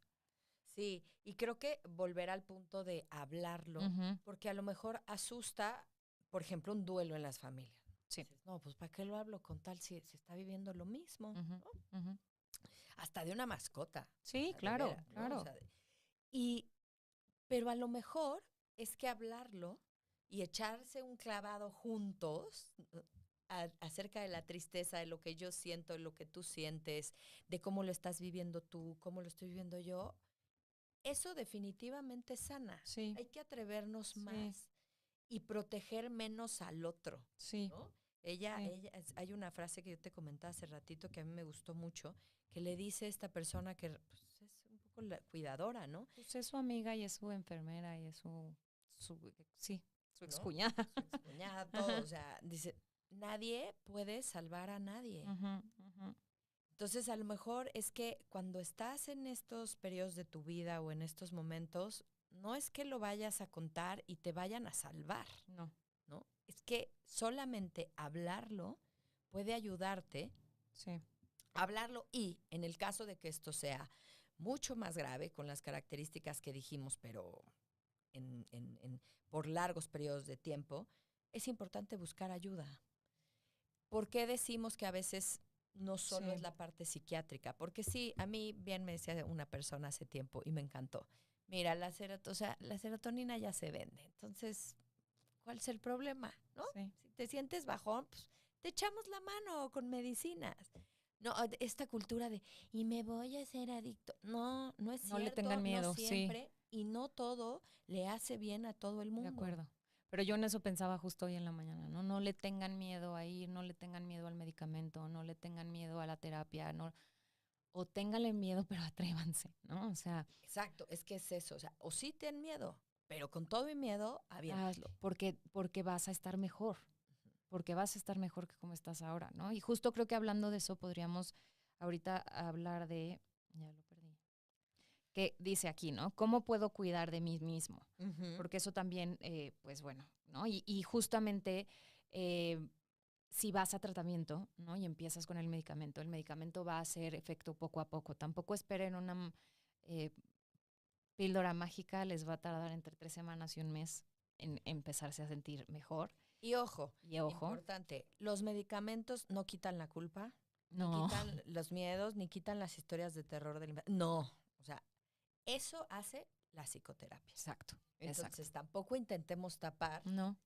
Sí, y creo que volver al punto de hablarlo, Ujú, porque a lo mejor asusta, por ejemplo, un duelo en las familias. sí. Dices, no, pues ¿para qué lo hablo con tal si se está viviendo lo mismo, Ujú, ¿no? ujú. Hasta de una mascota, o Sí, sea, de claro, veras, ¿no? O claro. sea, y, pero a lo mejor es que hablarlo y echarse un clavado juntos, acerca de la tristeza, de lo que yo siento, de lo que tú sientes, de cómo lo estás viviendo tú, cómo lo estoy viviendo yo, eso definitivamente sana. Sí, Hay que atrevernos sí, más y proteger menos al otro, sí, ¿no? Ella, sí. ella, hay una frase que yo te comentaba hace ratito que a mí me gustó mucho, que le dice esta persona que pues, es un poco la cuidadora, ¿no? Pues es su amiga y es su enfermera y es su ¿No? excuñada. Su excuñada, todo, o Ajá. sea, dice, nadie puede salvar a nadie. Ujú, ujú. Entonces, a lo mejor es que cuando estás en estos periodos de tu vida o en estos momentos, no es que lo vayas a contar y te vayan a salvar, No, ¿no? Es que solamente hablarlo puede ayudarte sí, a hablarlo y en el caso de que esto sea mucho más grave con las características que dijimos, pero por largos periodos de tiempo, es importante buscar ayuda. ¿Por qué decimos que a veces no solo es sí, la parte psiquiátrica? Porque sí, a mí bien me decía una persona hace tiempo y me encantó. Mira, o sea, la serotonina ya se vende. Entonces, ¿cuál es el problema? ¿No? sí. Si te sientes bajón, pues te echamos la mano con medicinas. No, esta cultura de, y me voy a ser adicto. No, no es No le tengan cierto, no miedo, sí, siempre, y no todo le hace bien a todo el de mundo. acuerdo. Pero yo en eso pensaba justo hoy en la mañana, ¿no? No le tengan miedo a ir, no le tengan miedo al medicamento, no le tengan miedo a la terapia, no, o ténganle miedo, pero atrévanse, ¿no? O sea, Exacto, es que es eso. O sea, o sí ten miedo, pero con todo y miedo, hazlo, aviéntate. porque vas a estar mejor, porque vas a estar mejor que como estás ahora, ¿no? Y justo creo que hablando de eso podríamos ahorita hablar ya lo perdí, que dice aquí, ¿no? ¿Cómo puedo cuidar de mí mismo? Ujú. Porque eso también, pues bueno, ¿no? Y justamente eh, si vas a tratamiento, ¿no? Y empiezas con el medicamento va a hacer efecto poco a poco. Tampoco esperen una eh, píldora mágica, les va a tardar entre 3 semanas y un mes en empezarse a sentir mejor. Y ojo, Y ojo, importante, los medicamentos no quitan la culpa, ni no, quitan los miedos, ni quitan las historias de terror del no, o sea, eso hace la psicoterapia. exacto, exacto. Entonces, tampoco intentemos tapar No,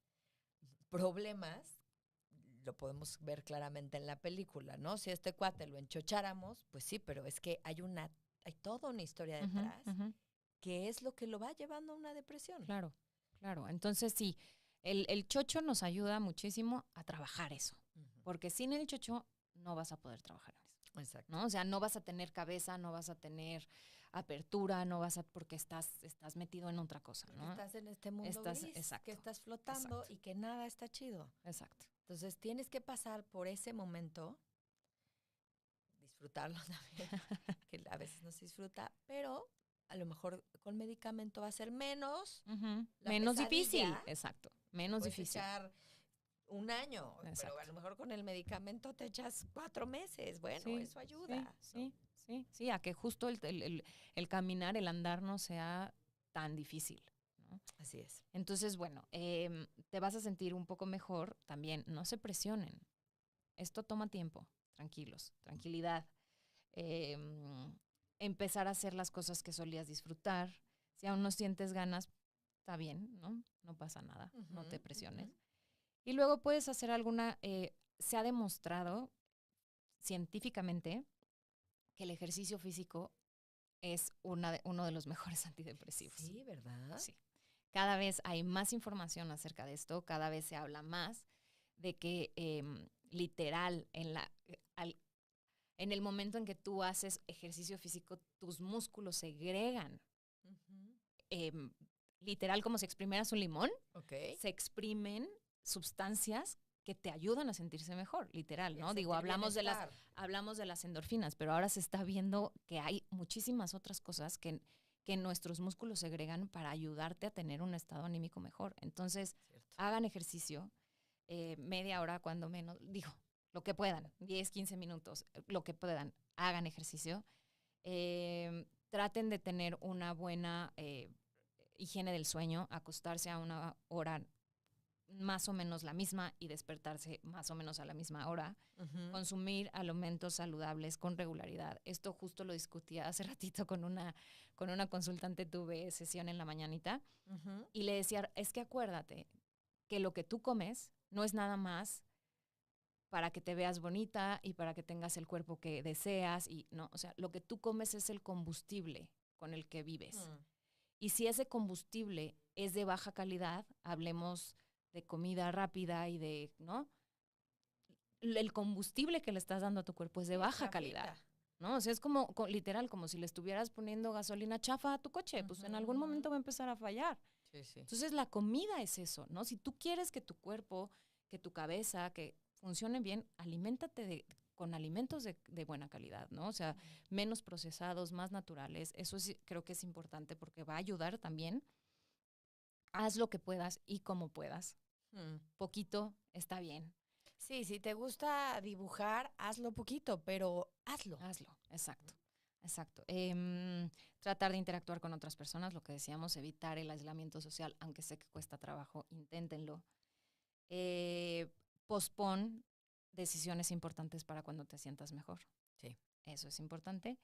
problemas, lo podemos ver claramente en la película, ¿no? Si a este cuate lo enchocháramos, pues sí, pero es que hay toda una historia ujú, detrás ujú, que es lo que lo va llevando a una depresión. claro, claro. Entonces sí, el chocho nos ayuda muchísimo a trabajar eso, Ujú. porque sin el chocho no vas a poder trabajar en eso. Exacto. ¿no? O sea, no vas a tener cabeza, no vas a tener apertura, no vas a, porque estás metido en otra cosa, Porque ¿no? estás en este mundo gris, Exacto, que estás flotando exacto. y que nada está chido. Exacto. Entonces tienes que pasar por ese momento, disfrutarlo también, que a veces no se disfruta, pero a lo mejor con medicamento va a ser menos la Menos difícil, pesadilla. exacto, Te menos puedes difícil. echar un año, pero a Exacto. lo mejor con el medicamento te echas 4 meses. Bueno, Sí, eso ayuda, ¿no? sí, a que justo el caminar, el andar no sea tan difícil, ¿no? Así es. Entonces, bueno, te vas a sentir un poco mejor también, no se presionen. Esto toma tiempo, tranquilos, tranquilidad. Empezar a hacer las cosas que solías disfrutar. Si aún no sientes ganas, está bien, ¿no? No pasa nada, no te presiones. Y luego puedes hacer alguna, se ha demostrado científicamente que el ejercicio físico es uno de los mejores antidepresivos. Sí, ¿verdad? Sí. Cada vez hay más información acerca de esto, cada vez se habla más de que literal en el momento en que tú haces ejercicio físico, tus músculos segregan, literal como si exprimieras un limón, se exprimen sustancias que te ayudan a sentirse mejor, literal, ¿no? Digo, hablamos de las endorfinas, pero ahora se está viendo que hay muchísimas otras cosas que nuestros músculos segregan para ayudarte a tener un estado anímico mejor. Entonces, hagan ejercicio, media hora cuando menos, digo, lo que puedan, 10, 15 minutos, lo que puedan, hagan ejercicio. Traten de tener una buena higiene del sueño, acostarse a una hora más o menos la misma y despertarse más o menos a la misma hora. Consumir alimentos saludables con regularidad. Esto justo lo discutía hace ratito con una consultante, tuve sesión en la mañanita y le decía, es que acuérdate que lo que tú comes no es nada más para que te veas bonita y para que tengas el cuerpo que deseas, y no, o sea, lo que tú comes es el combustible con el que vives. Y si ese combustible es de baja calidad, hablemos de comida rápida y de, ¿no? El combustible que le estás dando a tu cuerpo es de baja calidad, ¿no? O sea, es como literal, como si le estuvieras poniendo gasolina chafa a tu coche, pues en algún momento va a empezar a fallar. Sí. Entonces la comida es eso, ¿no? Si tú quieres que tu cuerpo, que tu cabeza, que funcione bien, aliméntate con alimentos de buena calidad, ¿no? O sea, menos procesados, más naturales. Eso creo que es importante porque va a ayudar también. Haz lo que puedas y como puedas. Poquito está bien. Sí, si te gusta dibujar, hazlo poquito, pero hazlo. Hazlo, exacto. Tratar de interactuar con otras personas, lo que decíamos, evitar el aislamiento social, aunque sé que cuesta trabajo, inténtenlo. Pospon decisiones importantes para cuando te sientas mejor. Sí. Eso es importante.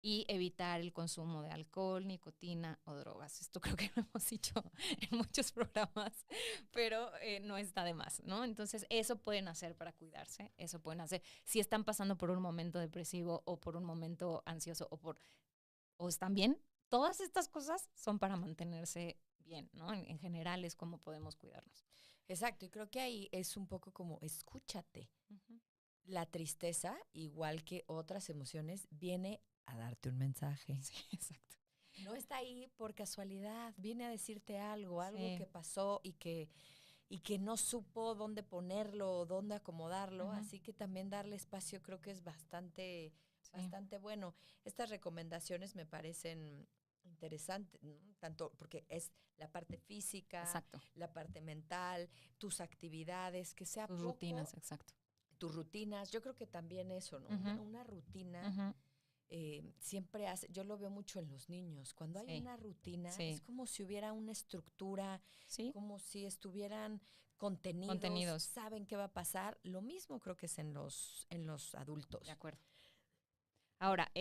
Y evitar el consumo de alcohol, nicotina o drogas. Esto creo que lo hemos dicho en muchos programas, pero no está de más, ¿no? Entonces, eso pueden hacer para cuidarse, eso pueden hacer. Si están pasando por un momento depresivo o por un momento ansioso o están bien, todas estas cosas son para mantenerse bien, ¿no? En general es como podemos cuidarnos. Exacto, y creo que ahí es un poco como escúchate. La tristeza, igual que otras emociones, viene a darte un mensaje. Sí, exacto. No está ahí por casualidad, viene a decirte algo que pasó y que no supo dónde ponerlo o dónde acomodarlo, así que también darle espacio creo que es bastante bueno. Estas recomendaciones me parecen interesantes, ¿no? Tanto porque es la parte física, exacto, la parte mental, tus actividades, que sea tus poco, rutinas, exacto. Tus rutinas, yo creo que también eso, ¿no? Una rutina siempre hace, yo lo veo mucho en los niños, cuando hay una rutina es como si hubiera una estructura, como si estuvieran contenidos, saben qué va a pasar. Lo mismo creo que es en los adultos. De acuerdo. Ahora,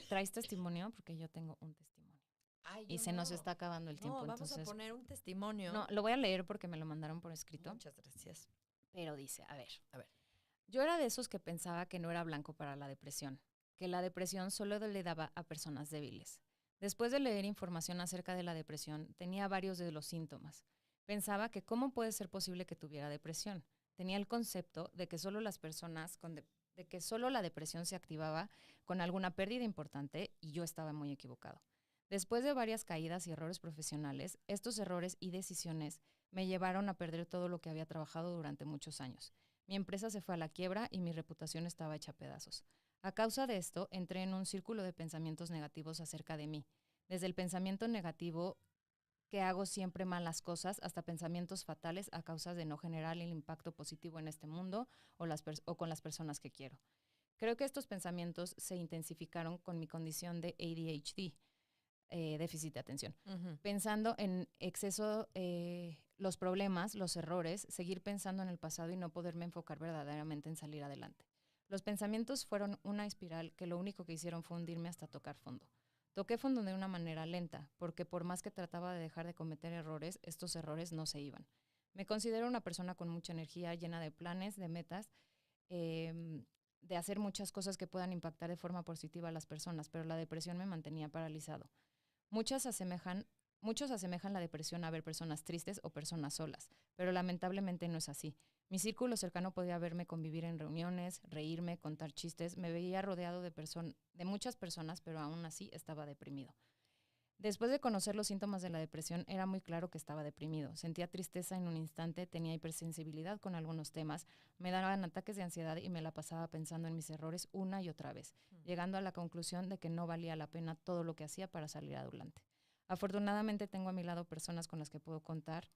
¿traes testimonio? Porque yo tengo un testimonio. Y se nos está acabando el tiempo. No, vamos a poner un testimonio. No, lo voy a leer porque me lo mandaron por escrito. Muchas gracias. Pero dice, a ver. Yo era de esos que pensaba que no era blanco para la depresión, que la depresión solo le daba a personas débiles. Después de leer información acerca de la depresión, tenía varios de los síntomas. Pensaba que cómo puede ser posible que tuviera depresión. Tenía el concepto de que solo las personas con de que solo la depresión se activaba con alguna pérdida importante y yo estaba muy equivocado. Después de varias caídas y errores profesionales, estos errores y decisiones me llevaron a perder todo lo que había trabajado durante muchos años. Mi empresa se fue a la quiebra y mi reputación estaba hecha pedazos. A causa de esto, entré en un círculo de pensamientos negativos acerca de mí. Desde el pensamiento negativo que hago siempre malas cosas hasta pensamientos fatales a causa de no generar el impacto positivo en este mundo o con las personas que quiero. Creo que estos pensamientos se intensificaron con mi condición de ADHD, déficit de atención. Pensando en exceso los problemas, los errores, seguir pensando en el pasado y no poderme enfocar verdaderamente en salir adelante. Los pensamientos fueron una espiral que lo único que hicieron fue hundirme hasta tocar fondo. Toqué fondo de una manera lenta, porque por más que trataba de dejar de cometer errores, estos errores no se iban. Me considero una persona con mucha energía, llena de planes, de metas, de hacer muchas cosas que puedan impactar de forma positiva a las personas, pero la depresión me mantenía paralizado. Muchos asemejan la depresión a ver personas tristes o personas solas, pero lamentablemente no es así. Mi círculo cercano podía verme convivir en reuniones, reírme, contar chistes. Me veía rodeado de muchas personas, pero aún así estaba deprimido. Después de conocer los síntomas de la depresión, era muy claro que estaba deprimido. Sentía tristeza en un instante, tenía hipersensibilidad con algunos temas, me daban ataques de ansiedad y me la pasaba pensando en mis errores una y otra vez, llegando a la conclusión de que no valía la pena todo lo que hacía para salir adelante. Afortunadamente tengo a mi lado personas con las que puedo contar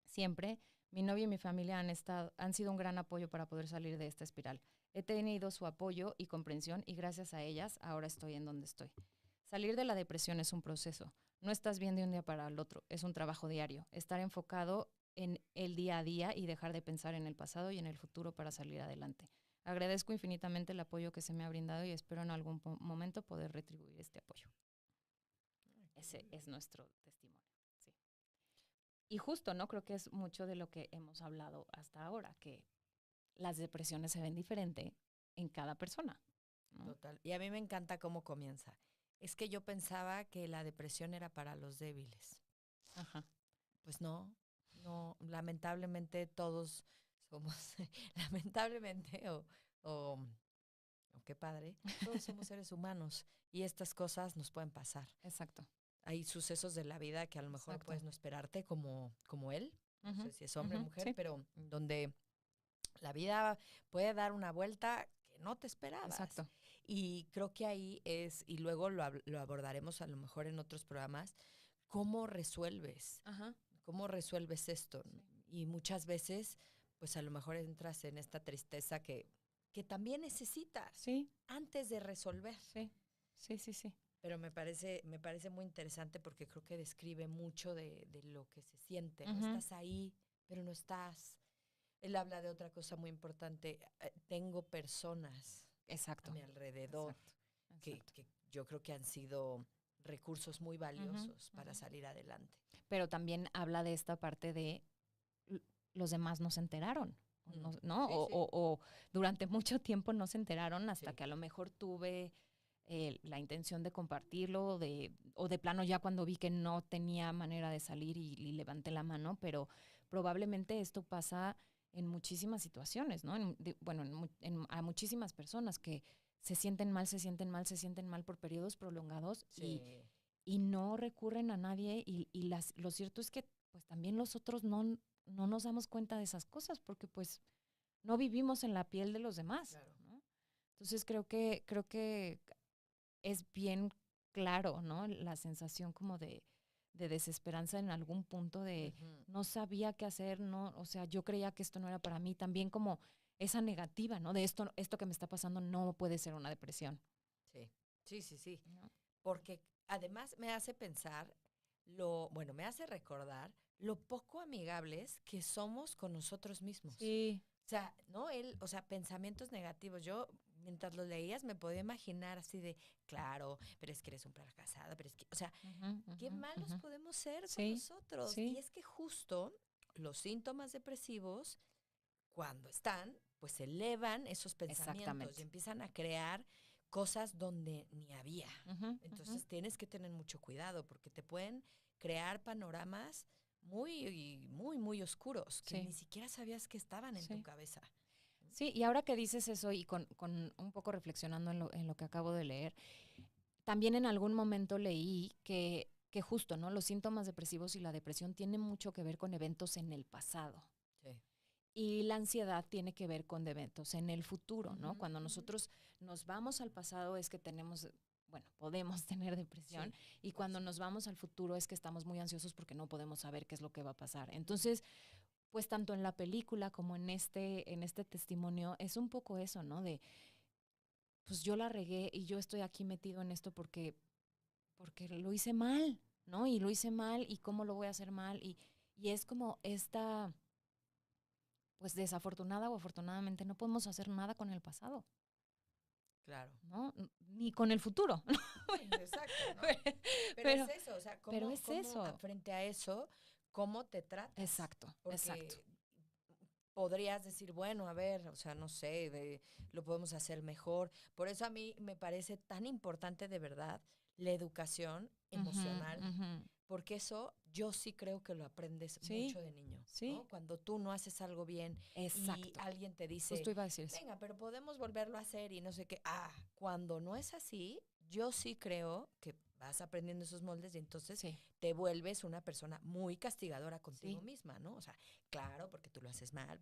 siempre. Mi novio y mi familia han sido un gran apoyo para poder salir de esta espiral. He tenido su apoyo y comprensión y gracias a ellas ahora estoy en donde estoy. Salir de la depresión es un proceso. No estás bien de un día para el otro. Es un trabajo diario. Estar enfocado en el día a día y dejar de pensar en el pasado y en el futuro para salir adelante. Agradezco infinitamente el apoyo que se me ha brindado y espero en algún momento poder retribuir este apoyo. Ese es nuestro testimonio. Sí. Y justo, ¿no? Creo que es mucho de lo que hemos hablado hasta ahora, que las depresiones se ven diferente en cada persona, ¿no? Total. Y a mí me encanta cómo comienza. Es que yo pensaba que la depresión era para los débiles. Ajá. Pues no, lamentablemente todos somos, lamentablemente, o qué padre, todos somos seres humanos y estas cosas nos pueden pasar. Exacto. Hay sucesos de la vida que a lo mejor puedes no esperarte como él, no sé si es hombre o mujer, sí. pero donde la vida puede dar una vuelta que no te esperabas. Exacto. Y creo que ahí es, y luego lo abordaremos a lo mejor en otros programas, ¿cómo resuelves? Ajá. ¿Cómo resuelves esto? Sí. Y muchas veces, pues a lo mejor entras en esta tristeza que también necesitas Sí. antes de resolver. Sí. Pero me parece muy interesante porque creo que describe mucho de lo que se siente. Uh-huh. No estás ahí, pero no estás. Él habla de otra cosa muy importante. Tengo personas Exacto. a mi alrededor Exacto. que yo creo que han sido recursos muy valiosos para salir adelante. Pero también habla de esta parte de los demás no se enteraron, ¿no? Sí, o durante mucho tiempo no se enteraron hasta Sí. que a lo mejor tuve la intención de compartirlo o de plano ya cuando vi que no tenía manera de salir y levanté la mano, pero probablemente esto pasa en muchísimas situaciones, ¿no? A muchísimas personas que se sienten mal por periodos prolongados Sí. y no recurren a nadie y lo cierto es que pues también nosotros no nos damos cuenta de esas cosas porque pues no vivimos en la piel de los demás, Claro. ¿no? Entonces creo que es bien claro, ¿no? La sensación como de desesperanza en algún punto de no sabía qué hacer, no, o sea, yo creía que esto no era para mí, también como esa negativa, ¿no? De esto que me está pasando no puede ser una depresión. Sí. ¿No? Porque además me hace pensar, me hace recordar lo poco amigables que somos con nosotros mismos. Sí. O sea, ¿no? Pensamientos negativos. Yo, mientras los leías, me podía imaginar así de, claro, pero es que eres un fracasado, pero es que, o sea, qué malos podemos ser con nosotros. Sí. Y es que justo los síntomas depresivos, cuando están, pues elevan esos pensamientos y empiezan a crear cosas donde ni había. Entonces tienes que tener mucho cuidado porque te pueden crear panoramas muy, muy, muy oscuros que ni siquiera sabías que estaban en tu cabeza. Sí, y ahora que dices eso y con un poco reflexionando en lo que acabo de leer, también en algún momento leí que justo, ¿no? Los síntomas depresivos y la depresión tienen mucho que ver con eventos en el pasado. Sí. Y la ansiedad tiene que ver con eventos en el futuro, ¿no? Ujú, Cuando ujú. nosotros nos vamos al pasado es que tenemos, bueno, podemos tener depresión, Sí, y puede cuando ser. nos vamos al futuro es que estamos muy ansiosos porque no podemos saber qué es lo que va a pasar. Entonces, pues tanto en la película como en este testimonio es un poco eso, ¿no? De, pues yo la regué y yo estoy aquí metido en esto porque lo hice mal, ¿no? Y lo hice mal y cómo lo voy a hacer mal y es como esta, pues desafortunada o afortunadamente no podemos hacer nada con el pasado, Claro. ¿no? Ni con el futuro. Sí, exacto, ¿no? Pero es pero, eso, o sea, pero es eso. frente a eso, cómo te tratas? Exacto, exacto. Porque podrías decir, bueno, a ver, o sea, no sé, lo podemos hacer mejor. Por eso a mí me parece tan importante de verdad la educación Ujú, emocional, ujú. porque eso yo sí creo que lo aprendes Sí, mucho de niño, sí, ¿no? Cuando tú no haces algo bien y exacto. alguien te dice, Justo iba a decir eso. venga, pero podemos volverlo a hacer y no sé qué. Ah, cuando no es así, yo sí creo que vas aprendiendo esos moldes y entonces Sí, te vuelves una persona muy castigadora contigo sí. misma, ¿no? O sea, claro, porque tú lo haces mal.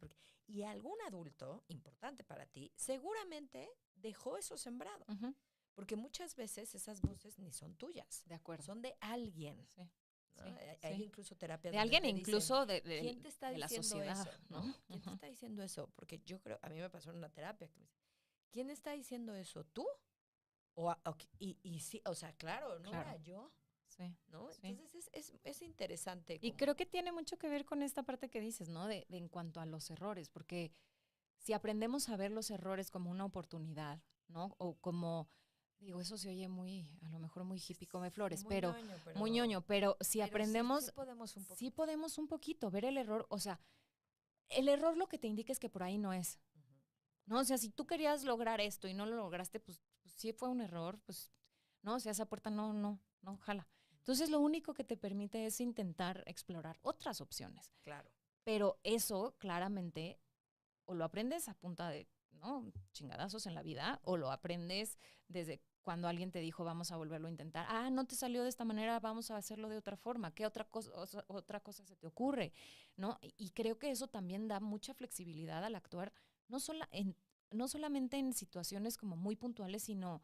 Y algún adulto importante para ti seguramente dejó eso sembrado. Ujú. Porque muchas veces esas voces ni son tuyas, De acuerdo. son de alguien. Sí, ¿No? sí, Hay sí. incluso terapias De donde alguien te dicen, incluso ¿quién te está de la diciendo sociedad, eso? ¿no? ¿No? ¿Quién te Ujú. está diciendo eso? Porque yo creo, a mí me pasó en una terapia que me dice, ¿quién está diciendo eso? ¿Tú? Y sí, o sea, claro, no era Claro, yo, sí, ¿no? sí. Entonces es interesante Y como, creo que tiene mucho que ver con esta parte que dices, ¿no? De en cuanto a los errores, porque si aprendemos a ver los errores como una oportunidad, ¿no? O como, digo, eso se oye muy, a lo mejor muy hippie come sí, flores, muy pero ñoño, muy ñoño, pero si pero sí, sí aprendemos, podemos un sí poquito. podemos un poquito ver el error, o sea, el error lo que te indica es que por ahí no es, Ujú. ¿no? O sea, si tú querías lograr esto y no lo lograste, pues sí fue un error, pues, no, o sea, esa puerta no, jala. Entonces, lo único que te permite es intentar explorar otras opciones. Claro. Pero eso claramente o lo aprendes a punta de, ¿no? Chingadazos en la vida, o lo aprendes desde cuando alguien te dijo, vamos a volverlo a intentar. Ah, no te salió de esta manera, vamos a hacerlo de otra forma. ¿Qué otra cosa se te ocurre? ¿No? Y creo que eso también da mucha flexibilidad al actuar, no, no solamente en situaciones como muy puntuales, sino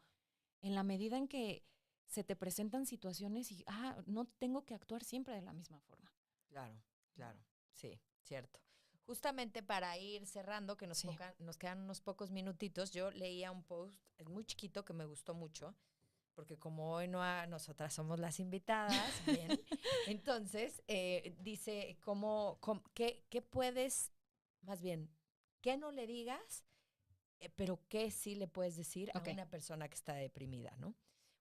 en la medida en que se te presentan situaciones y, no tengo que actuar siempre de la misma forma. Claro, ¿No? claro, sí, cierto. Justamente para ir cerrando, que Sí. nos quedan unos pocos minutitos, yo leía un post, es muy chiquito, que me gustó mucho, porque como hoy nosotras somos las invitadas, ven, entonces dice qué puedes, más bien, qué no le digas, pero qué sí le puedes decir a Ok. una persona que está deprimida, ¿no?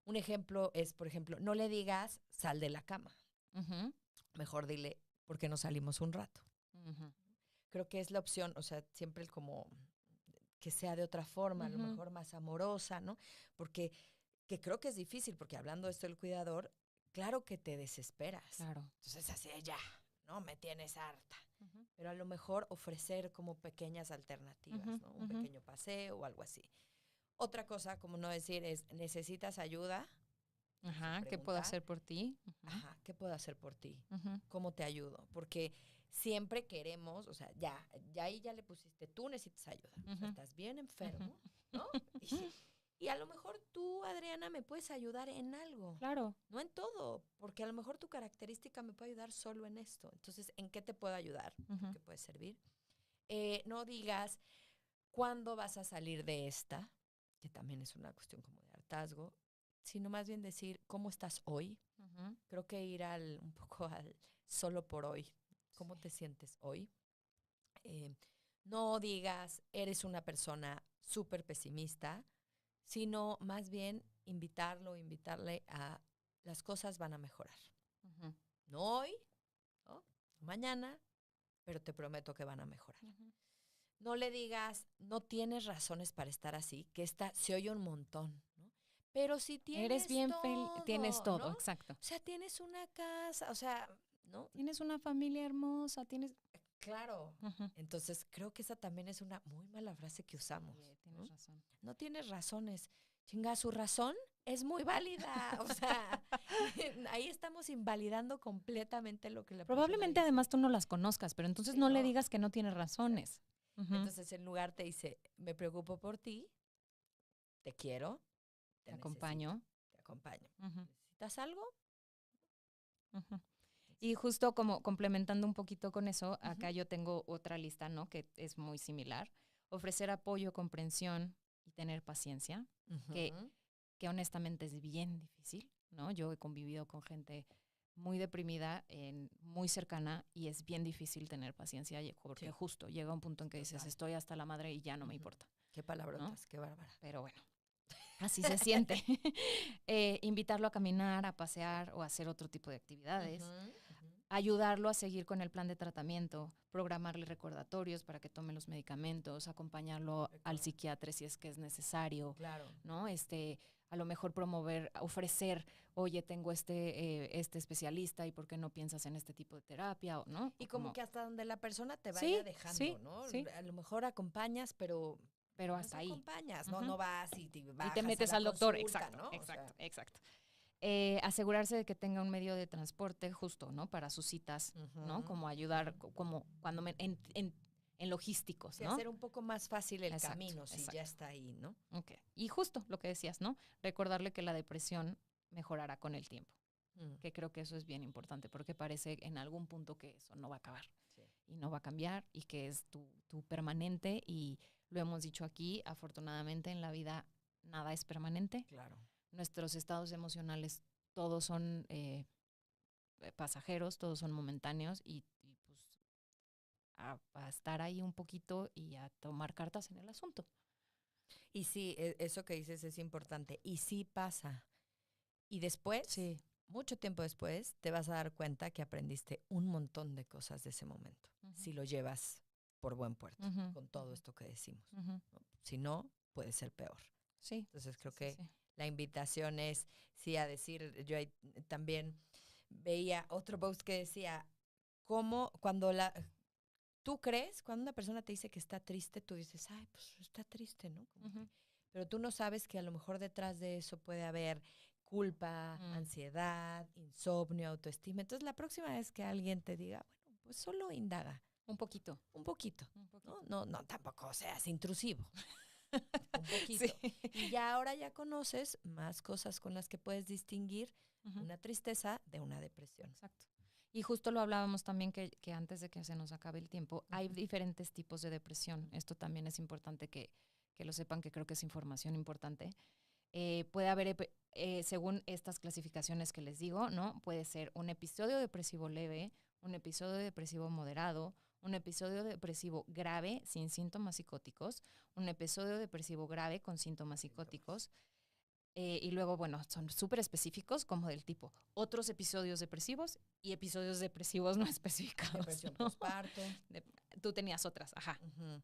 Un ejemplo es, por ejemplo, no le digas sal de la cama, Ujú, mejor dile, ¿por qué no salimos un rato? ujú, Creo que es la opción, o sea, siempre el como que sea de otra forma, a lo ujú. mejor más amorosa, ¿no? Porque que creo que es difícil, porque hablando de esto del cuidador, claro que te desesperas. Claro. Entonces así de, ya, ¿no? Me tienes harta. Ujú, Pero a lo mejor ofrecer como pequeñas alternativas, ujú, ¿no? Un ujú. pequeño paseo o algo así. Otra cosa, como no decir, es, ¿necesitas ayuda? Es decir, Ajá, ¿qué puedo preguntar, hacer por ti? Ujú, ajá, ¿qué puedo hacer por ti? ujú, ¿Cómo te ayudo? Porque siempre queremos, o sea, ya ahí ya le pusiste, tú necesitas ayuda, o sea, ujú, estás bien ujú. enfermo, ¿no? Y a lo mejor tú, Adriana, me puedes ayudar en algo, Claro. no en todo, porque a lo mejor tu característica me puede ayudar solo en esto. Entonces, ¿en qué te puedo ayudar? Creo Ujú, que puede servir. No digas, ¿cuándo vas a salir de esta? Que también es una cuestión como de hartazgo, sino más bien decir, ¿cómo estás hoy? ujú. Creo que ir un poco al solo por hoy. ¿Cómo Sí. te sientes hoy? Eh, no digas, eres una persona súper pesimista, sino más bien invitarle a las cosas van a mejorar. Ujú, No hoy, ¿no? Mañana, pero te prometo que van a mejorar. ujú. No le digas, no tienes razones para estar así, que esta se oye un montón, ¿no? Pero si Eres tienes bien feliz, tienes todo, ¿no? todo, O exacto. sea, tienes una casa, o sea, ¿no? Tienes una familia hermosa, tienes... Claro. Ujú. Entonces, creo que esa también es una muy mala frase que usamos. Sí, ¿No? tienes razón. No tienes razones. Chinga, su razón es muy válida. O sea, ahí estamos invalidando completamente lo que la persona Probablemente dice. además tú no las conozcas, pero entonces Sí, no le no. digas que no tiene razones. Ujú. Entonces, en lugar te dice, me preocupo por ti, te quiero, Te te necesito, acompaño. te acompaño. Ujú, ¿Necesitas algo? ujú. Y justo como complementando un poquito con eso, acá Ujú. yo tengo otra lista, ¿no? Que es muy similar. Ofrecer apoyo, comprensión y tener paciencia, que, Ujú. que honestamente es bien difícil, ¿no? Yo he convivido con gente muy deprimida, muy cercana, y es bien difícil tener paciencia, porque Sí, justo llega un punto en que dices, total. estoy hasta la madre y ya no me Ujú. importa, Qué ¿no? palabrotas, qué bárbara. Pero bueno, así se siente. Invitarlo a caminar, a pasear o a hacer otro tipo de actividades. Ujú, ujú. Ayudarlo a seguir con el plan de tratamiento, programarle recordatorios para que tome los medicamentos, acompañarlo al Recuerda. psiquiatra si es que es necesario, Claro. ¿no? A lo mejor promover, ofrecer, oye, tengo este especialista y ¿por qué no piensas en este tipo de terapia? ¿No? Y O como como, que hasta donde la persona te vaya sí, dejando, sí, ¿no? sí, A lo mejor acompañas, pero pero más hasta ahí. acompañas, ¿no? Ujú. No vas y te Y te bajas a metes la al doctor, consulta, exacto, ¿no? O exacto, sea, exacto. Asegurarse de que tenga un medio de transporte justo, ¿no? Para sus citas, ¿no? ujú, Como ayudar, ujú. como cuando en logísticos, Sí, ¿no? hacer un poco más fácil el Exacto, camino si ya exacto. está ahí, ¿no? Ok. Y justo lo que decías, ¿no? Recordarle que la depresión mejorará con el tiempo, Mm, que creo que eso es bien importante, porque parece en algún punto que eso no va a acabar sí, y no va a cambiar y que es tu permanente, y lo hemos dicho aquí, afortunadamente en la vida nada es permanente. claro. Nuestros estados emocionales todos son pasajeros, todos son momentáneos, y pues a estar ahí un poquito y a tomar cartas en el asunto. Y sí, eso que dices es importante. Y sí pasa. Y después, Sí. mucho tiempo después, te vas a dar cuenta que aprendiste un montón de cosas de ese momento. Ujú, Si lo llevas por buen puerto, ujú, con todo ujú, esto que decimos, ujú. ¿no? Si no, puede ser peor. Sí, Entonces sí, creo sí, que sí. la invitación es, sí, a decir, yo ahí también veía otro post que decía, cómo cuando tú crees, cuando una persona te dice que está triste, tú dices, ay, pues está triste, ¿no? Como Ujú. que, pero tú no sabes que a lo mejor detrás de eso puede haber culpa, Mm, ansiedad, insomnio, autoestima. Entonces la próxima vez que alguien te diga, bueno, pues solo indaga un poquito, un poquito, un ¿no? poquito. No, no, tampoco seas intrusivo, un Sí. poquito. Y ya ahora ya conoces más cosas con las que puedes distinguir Ujú, una tristeza de una depresión. exacto. Y justo lo hablábamos también que antes de que se nos acabe el tiempo, hay Ujú. diferentes tipos de depresión. Esto también es importante que lo sepan, que creo que es información importante. Puede haber, según estas clasificaciones que les digo, ¿no? Puede ser un episodio depresivo leve, un episodio depresivo moderado, un episodio depresivo grave sin síntomas psicóticos, un episodio depresivo grave con síntomas Síntomas. psicóticos, y luego, bueno, son súper específicos, como del tipo otros episodios depresivos y episodios depresivos no especificados, Depresión ¿no? postparto. De- Tú tenías otras, ajá, Ujú.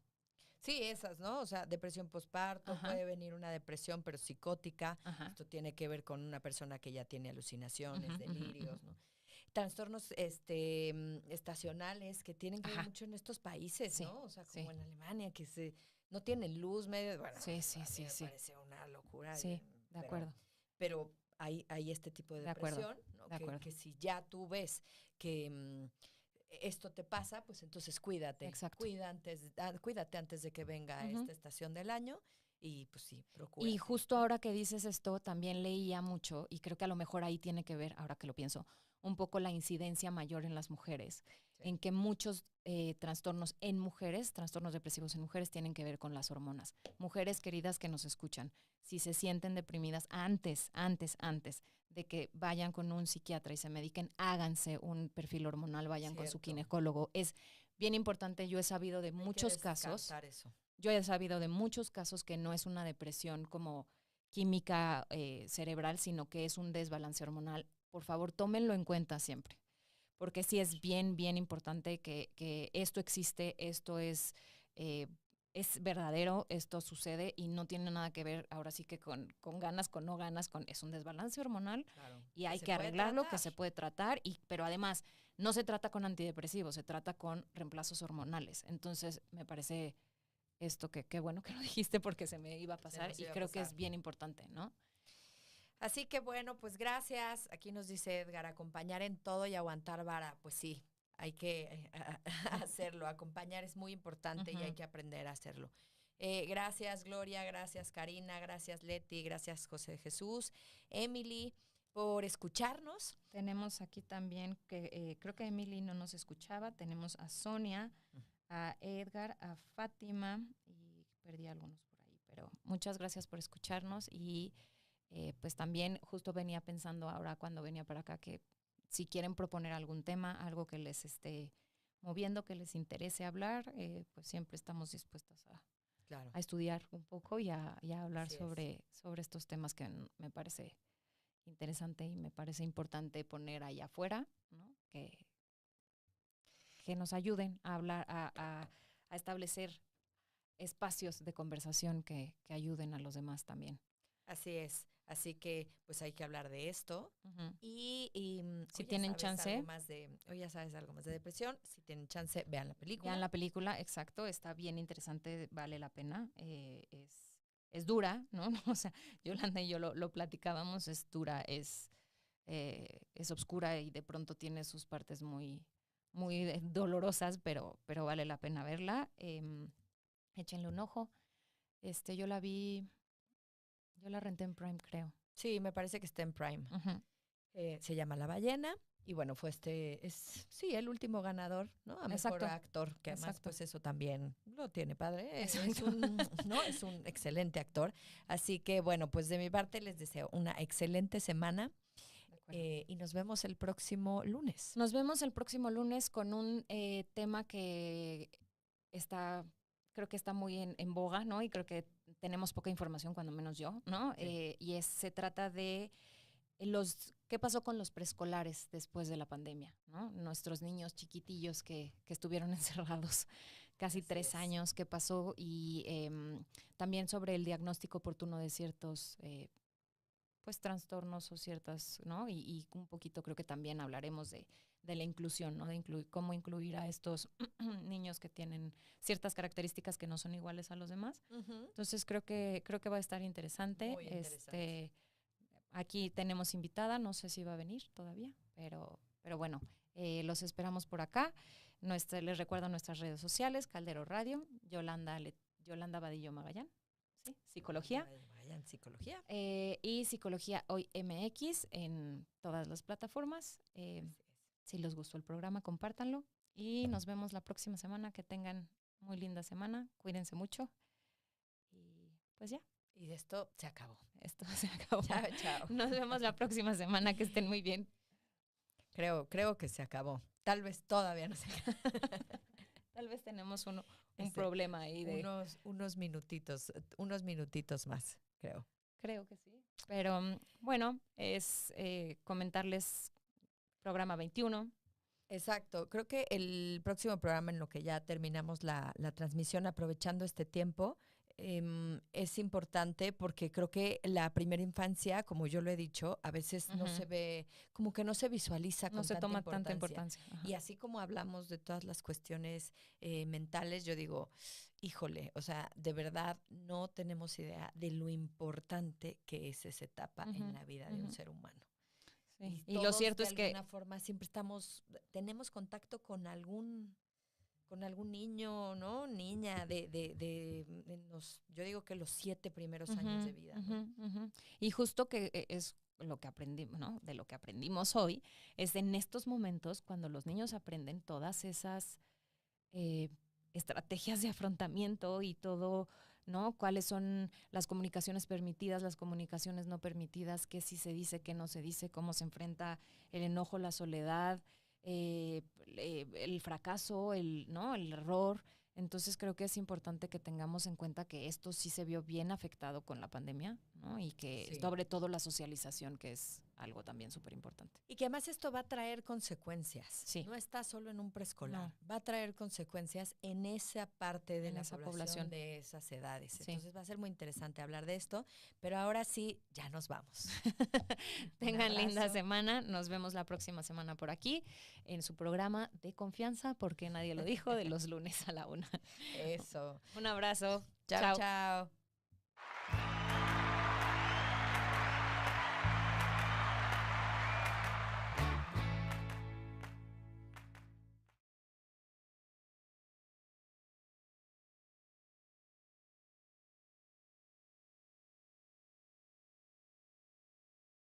Sí, esas, ¿no? O sea, depresión postparto, ajá, puede venir una depresión pero psicótica. ajá. Esto tiene que ver con una persona que ya tiene Ujú, alucinaciones, ujú, ujú. delirios, ¿no? Trastornos estacionales que tienen que ver Ajá, mucho en estos países, sí, ¿no? O sea, como sí, en Alemania, que no tienen luz, medio, bueno, sí, sí, a mí sí, me sí, parece una locura, sí, de pero, acuerdo. pero hay este tipo de De acuerdo, depresión, ¿no? de acuerdo. Que si ya tú ves que esto te pasa, pues entonces cuídate, Exacto. cuídate antes de que venga Ujú. esta estación del año y pues sí, Y procúrate, justo ¿no? ahora que dices esto, también leía mucho, y creo que a lo mejor ahí tiene que ver, ahora que lo pienso, un poco la incidencia mayor en las mujeres, Sí, en que muchos trastornos en mujeres, trastornos depresivos en mujeres, tienen que ver con las hormonas. Mujeres queridas que nos escuchan, si se sienten deprimidas antes de que vayan con un psiquiatra y se mediquen, háganse un perfil hormonal, vayan con su cierto. ginecólogo. Es bien importante, yo he sabido de Hay que muchos casos. descartar eso. Yo he sabido de muchos casos que no es una depresión como química cerebral, sino que es un desbalance hormonal. Por favor, tómenlo en cuenta siempre, porque sí es bien, bien importante que esto existe, esto es, eh, es verdadero, esto sucede y no tiene nada que ver ahora sí que con ganas, con no ganas, es un desbalance hormonal Claro. y hay que arreglarlo, que se puede tratar, pero además no se trata con antidepresivos, se trata con reemplazos hormonales. Entonces me parece esto que qué bueno que lo dijiste porque se me iba a pasar y creo que es bien importante, ¿no? Así que bueno, pues gracias. Aquí nos dice Edgar, acompañar en todo y aguantar vara. Pues sí, hay que hacerlo. Acompañar es muy importante y hay que aprender a hacerlo. Gracias Gloria, gracias Karina, gracias Leti, gracias José Jesús, Emily, por escucharnos. Tenemos aquí también, que creo que Emily no nos escuchaba, tenemos a Sonia, a Edgar, a Fátima y perdí algunos por ahí, pero muchas gracias por escucharnos y pues también justo venía pensando ahora cuando venía para acá que si quieren proponer algún tema, algo que les esté moviendo, que les interese hablar, pues siempre estamos dispuestas a estudiar un poco y a hablar sobre estos temas que me parece interesante y me parece importante poner allá afuera, ¿no? Que nos ayuden a hablar, a establecer espacios de conversación que ayuden a los demás también. Así es. Así que pues hay que hablar de esto. Y si tienen chance, hoy ya sabes algo más de depresión, si tienen chance, vean la película. Vean la película, exacto, está bien interesante, vale la pena. Es dura, ¿no? O sea, Yolanda y yo lo platicábamos, es dura, es oscura y de pronto tiene sus partes muy, muy dolorosas, pero vale la pena verla. Échenle un ojo. Yo la renté en Prime, creo. Sí, me parece que está en Prime. Se llama La Ballena. Y bueno, fue el último ganador, ¿no? A mejor actor, que además pues eso también lo tiene padre. Es un excelente actor. Así que bueno, pues de mi parte les deseo una excelente semana. Y nos vemos el próximo lunes. Nos vemos el próximo lunes con un tema que creo que está muy en boga, ¿no? Y creo que tenemos poca información, cuando menos yo, ¿no? Sí. Se trata de qué pasó con los preescolares después de la pandemia, ¿no? Nuestros niños chiquitillos que estuvieron encerrados casi 3 años, qué pasó, y también sobre el diagnóstico oportuno de ciertos pues trastornos o ciertas, ¿no? Y un poquito creo que también hablaremos de la inclusión, ¿no? De cómo incluir a estos niños que tienen ciertas características que no son iguales a los demás. Entonces creo que va a estar interesante. Muy interesante. Aquí tenemos invitada, no sé si va a venir todavía, pero bueno, los esperamos por acá. Les recuerdo nuestras redes sociales, Caldero Radio, Yolanda Vadillo Magallán, ¿sí? Psicología. Psicología. Y Psicología Hoy MX en todas las plataformas. Si les gustó el programa, compártanlo. Y nos vemos la próxima semana. Que tengan muy linda semana. Cuídense mucho. Y pues ya. Y esto se acabó. Esto se acabó. Chao, chao. Nos vemos la próxima semana. Que estén muy bien. Creo que se acabó. Tal vez todavía no se acabó. Tal vez tenemos un problema ahí de unos minutitos más, creo. Creo que sí. Pero bueno, es comentarles programa 21. Exacto. Creo que el próximo programa, en lo que ya terminamos la transmisión, aprovechando este tiempo, es importante porque creo que la primera infancia, como yo lo he dicho, a veces no se ve, como que no se visualiza con tanta importancia. No se toma tanta importancia. Y así como hablamos de todas las cuestiones mentales, yo digo, híjole, o sea, de verdad no tenemos idea de lo importante que es esa etapa en la vida de un ser humano. Sí. Y lo cierto es que de alguna forma siempre tenemos contacto con algún niño, ¿no? Niña yo digo que los 7 primeros años de vida, ¿no? Y justo que es lo que aprendimos, ¿no? De lo que aprendimos hoy, es en estos momentos cuando los niños aprenden todas esas estrategias de afrontamiento y todo, ¿no? Cuáles son las comunicaciones permitidas, las comunicaciones no permitidas, qué sí se dice, qué no se dice, cómo se enfrenta el enojo, la soledad, el fracaso, ¿no? El error. Entonces creo que es importante que tengamos en cuenta que esto sí se vio bien afectado con la pandemia, ¿no? Y que Sí. sobre todo la socialización, que es algo también súper importante. Y que además esto va a traer consecuencias. Sí. No está solo en un preescolar. No. Va a traer consecuencias en esa parte de En la esa población población. de esas edades. Sí. Entonces va a ser muy interesante hablar de esto. Pero ahora sí, ya nos vamos. Tengan linda abrazo. semana. Nos vemos la próxima semana por aquí en su programa de confianza, porque nadie lo dijo, de los lunes a la 1. Eso. Un abrazo. Chao, Chao. chao.